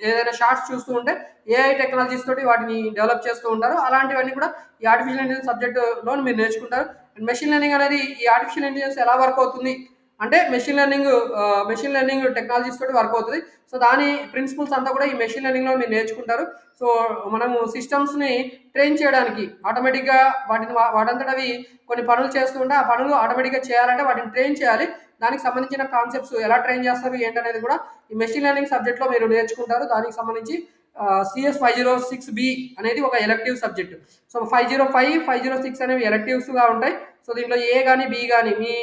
ఏదైనా షార్ట్స్ చూస్తూ ఉంటే ఏఐ టెక్నాలజీస్ తోటి వాటిని డెవలప్ చేస్తూ ఉంటారు. అలాంటివన్నీ కూడా ఈ ఆర్టిఫిషియల్ ఇంటెలిజెన్స్ సబ్జెక్ట్‌లో మీరు నేర్చుకుంటారు. అండ్ మెషిన్ లెర్నింగ్ అనేది ఈ ఆర్టిఫిషియల్ ఇంటెలిజెన్స్ ఎలా వర్క్ అవుతుంది అంటే మెషిన్ లెర్నింగ్ టెక్నాలజీస్ తోటి వర్క్ అవుతది. సో, దాని ప్రిన్సిపల్స్ అంతా కూడా ఈ మెషిన్ లెర్నింగ్‌లో మీరు నేర్చుకుంటారు. సో, మనము సిస్టమ్స్‌ని ట్రైన్ చేయడానికి ఆటోమేటిక్‌గా వాటంతట అవి కొన్ని పనులు చేస్తూ ఉంటే ఆ పనులు ఆటోమేటిక్‌గా చేయాలంటే వాటిని ట్రైన్ చేయాలి. దానికి సంబంధించిన కాన్సెప్ట్స్ ఎలా ట్రైన్ చేస్తారు ఏంటనేది కూడా ఈ మెషిన్ లెర్నింగ్ సబ్జెక్ట్‌లో మీరు నేర్చుకుంటారు. దానికి సంబంధించి CS506B అనేది ఒక ఎలెక్టివ్ సబ్జెక్ట్. సో, 505, 506 అనేవి ఎలెక్టివ్స్‌గా ఉంటాయి. సో, దీంట్లో ఏ గాని, బి గాని మీ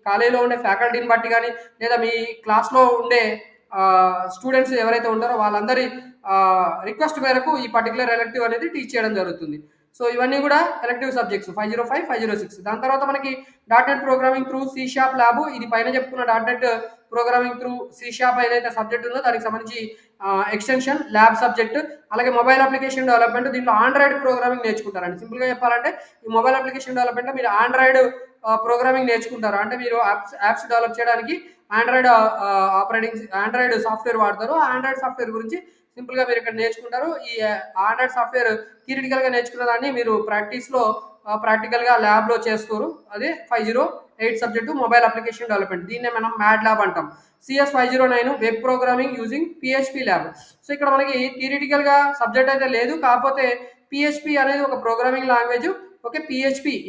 కాలేజీలో ఉండే ఫ్యాకల్టీని బట్టి గాని, లేదా మీ క్లాస్‌లో ఉండే స్టూడెంట్స్ ఎవరైతే ఉంటారో వాళ్ళందరి రిక్వెస్ట్ మేరకు ఈ పర్టిక్యులర్ ఎలెక్టివ్ అనేది టీచ్ చేయడం జరుగుతుంది. సో, ఇవన్నీ కూడా ఎలెక్టివ్ సబ్జెక్ట్స్ 505, 506. దాని తర్వాత మనకి dot net programming through C sharp lab ఇది పైన చెప్పుకున్న dot net programming through C sharp ఏదైతే సబ్జెక్ట్ ఉందో దానికి సంబంధించి ఎక్స్టెన్షన్ ల్యాబ్ సబ్జెక్ట్. అలాగే మొబైల్ అప్లికేషన్ డెవలప్మెంట్ దీంట్లో ఆండ్రాయిడ్ ప్రోగ్రామింగ్ నేర్చుకుంటారండి. సింపుల్‌గా చెప్పాలంటే ఈ మొబైల్ అప్లికేషన్ డెవలప్మెంట్‌లో మీరు ఆండ్రాయిడ్ ప్రోగ్రామింగ్ నేర్చుకుంటారు. అంటే మీరు యాప్స్ డెవలప్ చేయడానికి ఆండ్రాయిడ్ సాఫ్ట్‌వేర్ వాడతారు. ఆ ఆండ్రాయిడ్ సాఫ్ట్‌వేర్ గురించి సింపుల్‌గా మీరు ఇక్కడ నేర్చుకుంటారు. ఈ ఆండ్రాయిడ్ సాఫ్ట్‌వేర్ థియరిటికల్‌గా నేర్చుకున్న దాన్ని మీరు ప్రాక్టికల్‌గా ల్యాబ్‌లో చేస్తారు. అదే 508 సబ్జెక్టు మొబైల్ అప్లికేషన్ డెవలప్మెంట్. దీన్నే మనం మ్యాడ్ ల్యాబ్ అంటాం. CS509 web programming using PHP lab. So, ఇక్కడ మనకి థియరిటికల్‌గా సబ్జెక్ట్ అయితే లేదు. కాకపోతే PHP అనేది ఒక ప్రోగ్రామింగ్ లాంగ్వేజ్. ఓకే.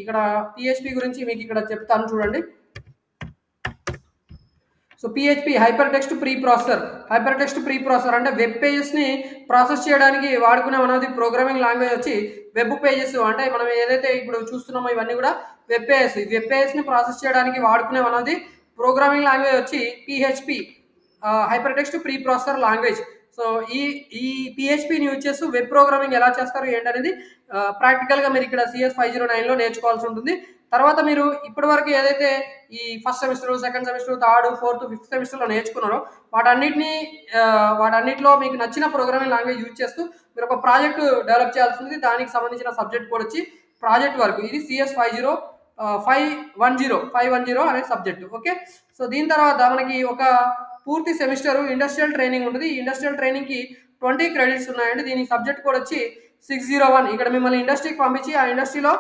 ఇక్కడ PHP గురించి మీకు ఇక్కడ చెప్తాను చూడండి. So, PHP hyper text pre processor. Hyper text pre processor అంటే వెబ్ పేజెస్‌ని ప్రాసెస్ చేయడానికి వాడుకునే one of the programming language వచ్చి వెబ్ పేజెస్. అంటే మనం ఏదైతే ఇప్పుడు చూస్తున్నామో ఇవన్నీ కూడా వెబ్ పేజెస్. ఈ వెబ్ పేజెస్‌ని ప్రాసెస్ చేయడానికి వాడుకునే one of the programming language వచ్చి PHP hyper text pre processor language. So, ఈ ఈ PHPని యూజ్ చేస్తూ వెబ్ ప్రోగ్రామింగ్ ఎలా చేస్తారు ఏంటనేది ప్రాక్టికల్‌గా మీరు ఇక్కడ CS509లో నేర్చుకోవాల్సి ఉంటుంది. తర్వాత మీరు ఇప్పటివరకు ఏదైతే ఈ first semester, second semester, third, fourth, fifth సెమిస్టర్‌లో నేర్చుకున్నారో వాటన్నిటిలో మీకు నచ్చిన ప్రోగ్రామింగ్ లాంగ్వేజ్ యూజ్ చేస్తూ మీరు ఒక ప్రాజెక్ట్ డెవలప్ చేయాల్సి ఉంది. దానికి సంబంధించిన సబ్జెక్ట్ కోడ్ వచ్చి ప్రాజెక్ట్ వర్క్. ఇది CS510 అనే సబ్జెక్ట్. ఓకే. సో, దీని తర్వాత మనకి ఒక పూర్తి సెమిస్టర్ ఇండస్ట్రియల్ ట్రైనింగ్ ఉంటుంది. ఈ ఇండస్ట్రియల్ ట్రైనింగ్‌కి 20 క్రెడిట్స్ ఉన్నాయండి. దీని సబ్జెక్ట్ కోడ్ వచ్చి 601. ఇక్కడ మిమ్మల్ని ఇండస్ట్రీకి పంపించి ఆ ఇండస్ట్రీలో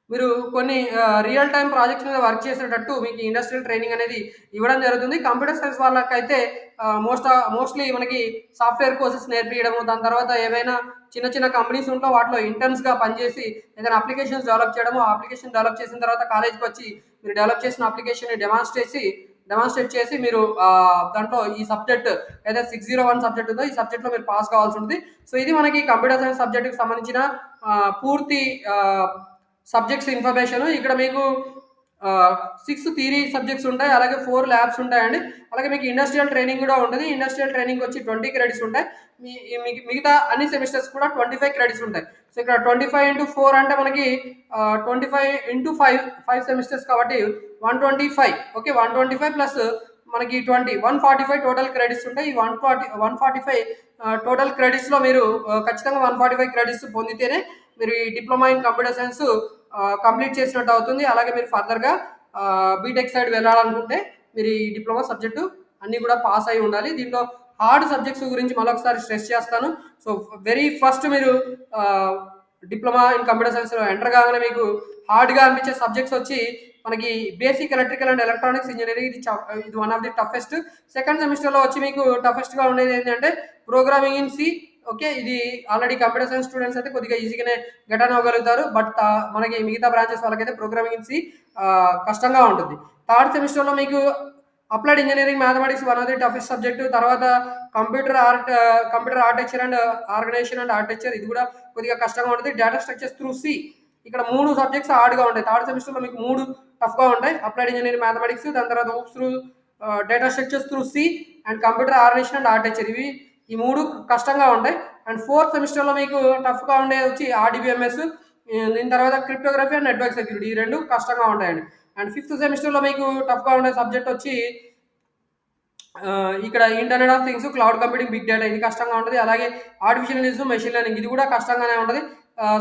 మీరు కొన్ని రియల్ టైమ్ ప్రాజెక్ట్స్ మీద వర్క్ చేసేటట్టు మీకు ఇండస్ట్రియల్ ట్రైనింగ్ అనేది ఇవ్వడం జరుగుతుంది. కంప్యూటర్ సైన్స్ వాళ్ళకైతే మోస్ట్‌లీ మనకి సాఫ్ట్‌వేర్ కోర్సెస్ నేర్పియడము, దాని తర్వాత ఏవైనా చిన్న చిన్న కంపెనీస్ ఉంటే వాటిలో ఇంటర్న్స్‌గా పనిచేసి ఏదైనా అప్లికేషన్స్ డెవలప్ చేయడము, ఆ అప్లికేషన్ డెవలప్ చేసిన తర్వాత కాలేజ్‌కొచ్చి మీరు డెవలప్ చేసిన అప్లికేషన్‌ని డెమాన్‌స్ట్రేట్ చేసి మీరు దాంట్లో ఈ సబ్జెక్ట్ ఏదైతే 601 సబ్జెక్ట్ ఉందో ఈ సబ్జెక్ట్‌లో మీరు పాస్ కావాల్సి ఉంటుంది. సో, ఇది మనకి కంప్యూటర్ సైన్స్ సబ్జెక్ట్‌కి సంబంధించిన పూర్తి సబ్జెక్ట్స్ ఇన్ఫర్మేషన్. ఇక్కడ మీకు 6 థియరీ సబ్జెక్ట్స్ ఉంటాయి. అలాగే 4 ల్యాబ్స్ ఉంటాయండి. అలాగే మీకు ఇండస్ట్రియల్ ట్రైనింగ్ కూడా ఉంటది. ఇండస్ట్రియల్ ట్రైనింగ్ వచ్చి 20 క్రెడిట్స్ ఉంటాయి. మిగతా అన్ని సెమిస్టర్స్ కూడా 25 క్రెడిట్స్ ఉంటాయి. సో, ఇక్కడ 25/4 అంటే మనకి 25/5 సెమిస్టర్స్ కాబట్టి 125. ఓకే. 125 ప్లస్ మనకి 145 టోటల్ క్రెడిట్స్ ఉంటాయి. ఈ 145 టోటల్ క్రెడిట్స్‌లో మీరు ఖచ్చితంగా 145 క్రెడిట్స్ పొందితేనే మీరు ఈ diploma in computer science complete చేసినట్టు అవుతుంది. అలాగే మీరు ఫర్దర్‌గా బీటెక్ సైడ్ వెళ్ళాలనుకుంటే మీరు ఈ డిప్లొమా సబ్జెక్టు అన్నీ కూడా పాస్ అయ్యి ఉండాలి. దీంట్లో హార్డ్ సబ్జెక్ట్స్ గురించి మరొకసారి స్ట్రెస్ చేస్తాను. సో, వెరీ ఫస్ట్ మీరు డిప్లొమా ఇన్ కంప్యూటర్ సైన్స్‌లో ఎంటర్ కాగానే మీకు హార్డ్గా అనిపించే సబ్జెక్ట్స్ వచ్చి మనకి basic electrical and electronics engineering. ఇది one of the toughest. Second సెమిస్టర్లో వచ్చి మీకు టఫెస్ట్గా ఉండేది ఏంటంటే ప్రోగ్రామింగ్ ఇన్ సి. ఓకే, ఇది ఆల్రెడీ కంప్యూటర్ సైన్స్ స్టూడెంట్స్ అయితే కొద్దిగా ఈజీగానే గెట్ ఆన్ అవ్వగలుగుతారు. బట్ మనకి మిగతా బ్రాంచెస్ వాళ్ళకైతే ప్రోగ్రామింగ్ ఇన్ సి కష్టంగా ఉంటుంది. థర్డ్ సెమిస్టర్లో మీకు applied engineering mathematics one of the toughest subject. తర్వాత computer architecture and organisation and architecture, ఇది కూడా కొద్దిగా కష్టంగా ఉంటుంది. డేటా స్ట్రక్చర్స్ త్రూ సి, ఇక్కడ 3 సబ్జెక్ట్స్ హార్డ్గా ఉంటాయి. థర్డ్ సెమిస్టర్లో మీకు 3 టఫ్గా ఉంటాయి. అప్లైడ్ ఇంజనీరింగ్ మ్యాథమెటిక్స్, దాని తర్వాత హోప్స్ త్రూ data structures through C and computer organisation and architecture, ఈ 3 కష్టంగా ఉంటాయి. అండ్ ఫోర్త్ సెమిస్టర్లో మీకు టఫ్గా ఉండేది వచ్చి ఆర్డిబిఎంఎస్, దీని తర్వాత క్రిప్టోగ్రఫీ అండ్ నెట్వర్క్ సెక్యూరిటీ, ఈ 2 కష్టంగా ఉంటాయండి. అండ్ ఫిఫ్త్ సెమిస్టర్లో మీకు టఫ్గా ఉండే సబ్జెక్ట్ వచ్చి ఇక్కడ internet of things, cloud computing, big data, ఇది కష్టంగా ఉంటుంది. అలాగే ఆర్టిఫిషియల్ ఇంటెలిజెన్స్, మెషిన్ లెర్నింగ్, ఇది కూడా కష్టంగానే ఉంటుంది.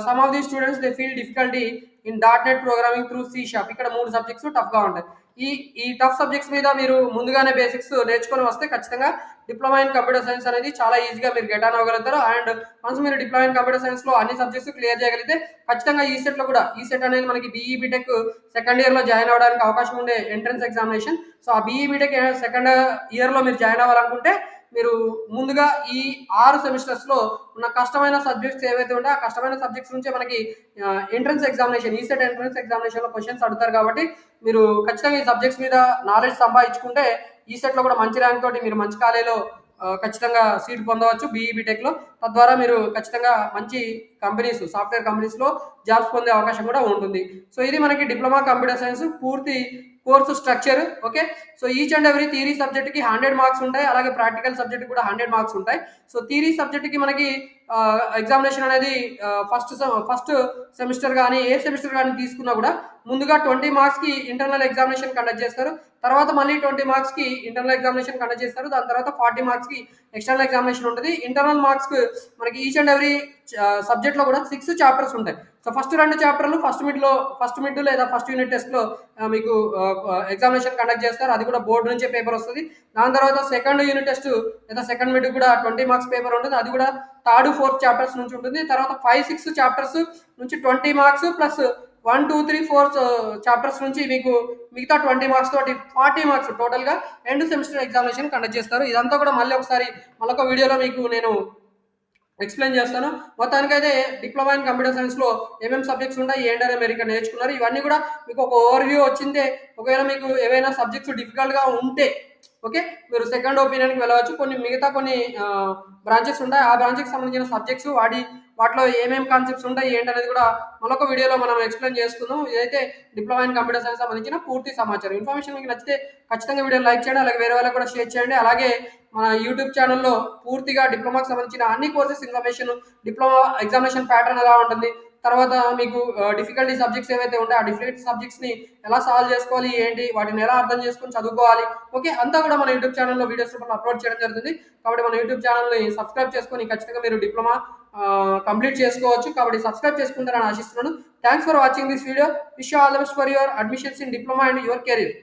Some of the students they feel difficulty in dot net programming through C sharp. ఇక్కడ 3 సబ్జెక్ట్స్ టఫ్గా ఉంటాయి. ఈ టఫ్ సబ్జెక్ట్స్ మీద మీరు ముందుగానే బేసిక్స్ నేర్చుకొని వస్తే ఖచ్చితంగా డిప్లొమా ఇన్ కంప్యూటర్ సైన్స్ అనేది చాలా ఈజీగా మీరు గెట్ ఆన్ అవ్వగలుగుతారు. అండ్ వన్స్ మీరు డిప్లొమా ఇన్ కంప్యూటర్ సైన్స్లో అన్ని సబ్జెక్ట్స్ క్లియర్ చేయగలిగితే ఖచ్చితంగా ఈ సెట్లో కూడా, ఈ సెట్ అనేది మనకి బీఈ బీటెక్ సెకండ్ ఇయర్లో జాయిన్ అవ్వడానికి అవకాశం ఉండే ఎంట్రన్స్ ఎగ్జామినేషన్. సో ఆ బీఈ బీటెక్ సెకండ్ ఇయర్లో మీరు జాయిన్ అవ్వాలనుకుంటే మీరు ముందుగా ఈ 6 సెమిస్టర్స్లో ఉన్న కష్టమైన సబ్జెక్ట్స్ ఏవైతే ఉంటాయో ఆ కష్టమైన సబ్జెక్ట్స్ నుంచే మనకి ఎంట్రన్స్ ఎగ్జామినేషన్, ఈ సెట్ ఎంట్రన్స్ ఎగ్జామినేషన్లో క్వశ్చన్స్ అడుగుతారు. కాబట్టి మీరు ఖచ్చితంగా ఈ సబ్జెక్ట్స్ మీద నాలెడ్జ్ సంపాదించుకుంటే ఈ సెట్లో కూడా మంచి ర్యాంక్ తోటి మీరు మంచి కాలేజీలో ఖచ్చితంగా సీట్ పొందవచ్చు బీఈ బీటెక్లో. తద్వారా మీరు ఖచ్చితంగా మంచి కంపెనీస్, సాఫ్ట్వేర్ కంపెనీస్లో జాబ్స్ పొందే అవకాశం కూడా ఉంటుంది. సో ఇది మనకి డిప్లొమా కంప్యూటర్ సైన్స్ పూర్తి course structure. Okay, so each and every theory సబ్జెక్ట్కి 100 మార్క్స్ ఉంటాయి. అలాగే ప్రాక్టికల్ సబ్జెక్ట్ కూడా 100 మార్క్స్ ఉంటాయి. సో థియరీ సబ్జెక్ట్కి మనకి ఎగ్జామినేషన్ అనేది ఫస్ట్ సెమిస్టర్ కానీ ఏ సెమిస్టర్ కానీ తీసుకున్నా కూడా ముందుగా 20 మార్క్స్కి ఇంటర్నల్ ఎగ్జామినేషన్ కండక్ట్ చేస్తారు. తర్వాత మళ్ళీ 20 మార్క్స్కి ఇంటర్నల్ ఎగ్జామినేషన్ కండక్ట్ చేస్తారు. దాని తర్వాత 40 మార్క్స్కి ఎక్స్టర్నల్ ఎగ్జామినేషన్ ఉంటుంది. ఇంటర్నల్ మార్క్స్ మనకి ఈచ్ అండ్ ఎవ్రీ సబ్జెక్ట్లో కూడా 6 చాప్టర్స్ ఉంటాయి. సో ఫస్ట్ 2 చాప్టర్లు ఫస్ట్ మిడ్ లేదా ఫస్ట్ యూనిట్ టెస్ట్లో మీకు ఎగ్జామినేషన్ కండక్ట్ చేస్తారు. అది కూడా బోర్డు నుంచే పేపర్ వస్తుంది. దాని తర్వాత సెకండ్ యూనిట్ టెస్ట్ లేదా సెకండ్ మిడ్ కూడా 20 మార్క్స్ పేపర్ ఉంటుంది. అది కూడా థర్డ్ 4th చాప్టర్స్ నుంచి ఉంటుంది. తర్వాత 5-6 చాప్టర్స్ నుంచి 20 మార్క్స్ ప్లస్ 1, 2, 3, 4 చాప్టర్స్ నుంచి మీకు మిగతా 20 మార్క్స్ తోటి 40 మార్క్స్ టోటల్గా ఎండ్ సెమిస్టర్ ఎగ్జామినేషన్ కండక్ట్ చేస్తారు. ఇదంతా కూడా మళ్ళీ ఒకసారి మళ్ళొక వీడియోలో మీకు నేను ఎక్స్ప్లెయిన్ చేస్తాను. మొత్తానికైతే డిప్లొమా ఇన్ కంప్యూటర్ సైన్స్లో ఏమేమి సబ్జెక్ట్స్ ఉంటాయి, ఏంటనే మీరు ఇక్కడ నేర్చుకున్నారు. ఇవన్నీ కూడా మీకు ఒక ఓవర్వ్యూ వచ్చిందే. ఒకవేళ మీకు ఏవైనా సబ్జెక్ట్స్ డిఫికల్ట్గా ఉంటే ఓకే, మీరు సెకండ్ ఒపీనియన్కి వెళ్ళవచ్చు. కొన్ని బ్రాంచెస్ ఉంటాయి. ఆ బ్రాంచ్కి సంబంధించిన సబ్జెక్ట్స్ వాటిలో ఏమేమి కాన్సెప్ట్స్ ఉంటాయి ఏంటనేది కూడా మరొక వీడియోలో మనం ఎక్స్ప్లెయిన్ చేసుకుందాం. ఇదైతే డిప్లొమా ఇన్ కంప్యూటర్ సైన్స్ సంబంధించిన పూర్తి సమాచారం. ఇన్ఫర్మేషన్ మీకు నచ్చితే ఖచ్చితంగా వీడియో లైక్ చేయండి. అలాగే వేరే వాళ్ళకి కూడా షేర్ చేయండి. అలాగే మన యూట్యూబ్ ఛానల్లో పూర్తిగా డిప్లొమాకి సంబంధించిన అన్ని courses information, diploma examination pattern ఎలా ఉంటుంది, తర్వాత మీకు డిఫికల్టీ సబ్జెక్ట్స్ ఏవైతే ఉంటాయో ఆ డిఫికల్టీ సబ్జెక్ట్స్ని ఎలా సాల్వ్ చేసుకోవాలి, ఏంటి వాటిని ఎలా అర్థం చేసుకొని చదువుకోవాలి, ఓకే, అంతా కూడా మన యూట్యూబ్ ఛానల్లో వీడియోస్ రూపంలో అప్లోడ్ చేయడం జరుగుతుంది. కాబట్టి మన యూట్యూబ్ ఛానల్ని సబ్స్క్రైబ్ చేసుకొని ఖచ్చితంగా మీరు డిప్లొమా కంప్లీట్ చేసుకోవచ్చు. కాబట్టి సబ్స్క్రైబ్ చేసుకుంటారని ఆశిస్తున్నాను. Thanks for watching this video. Wish you all the best for your admissions in diploma and your career.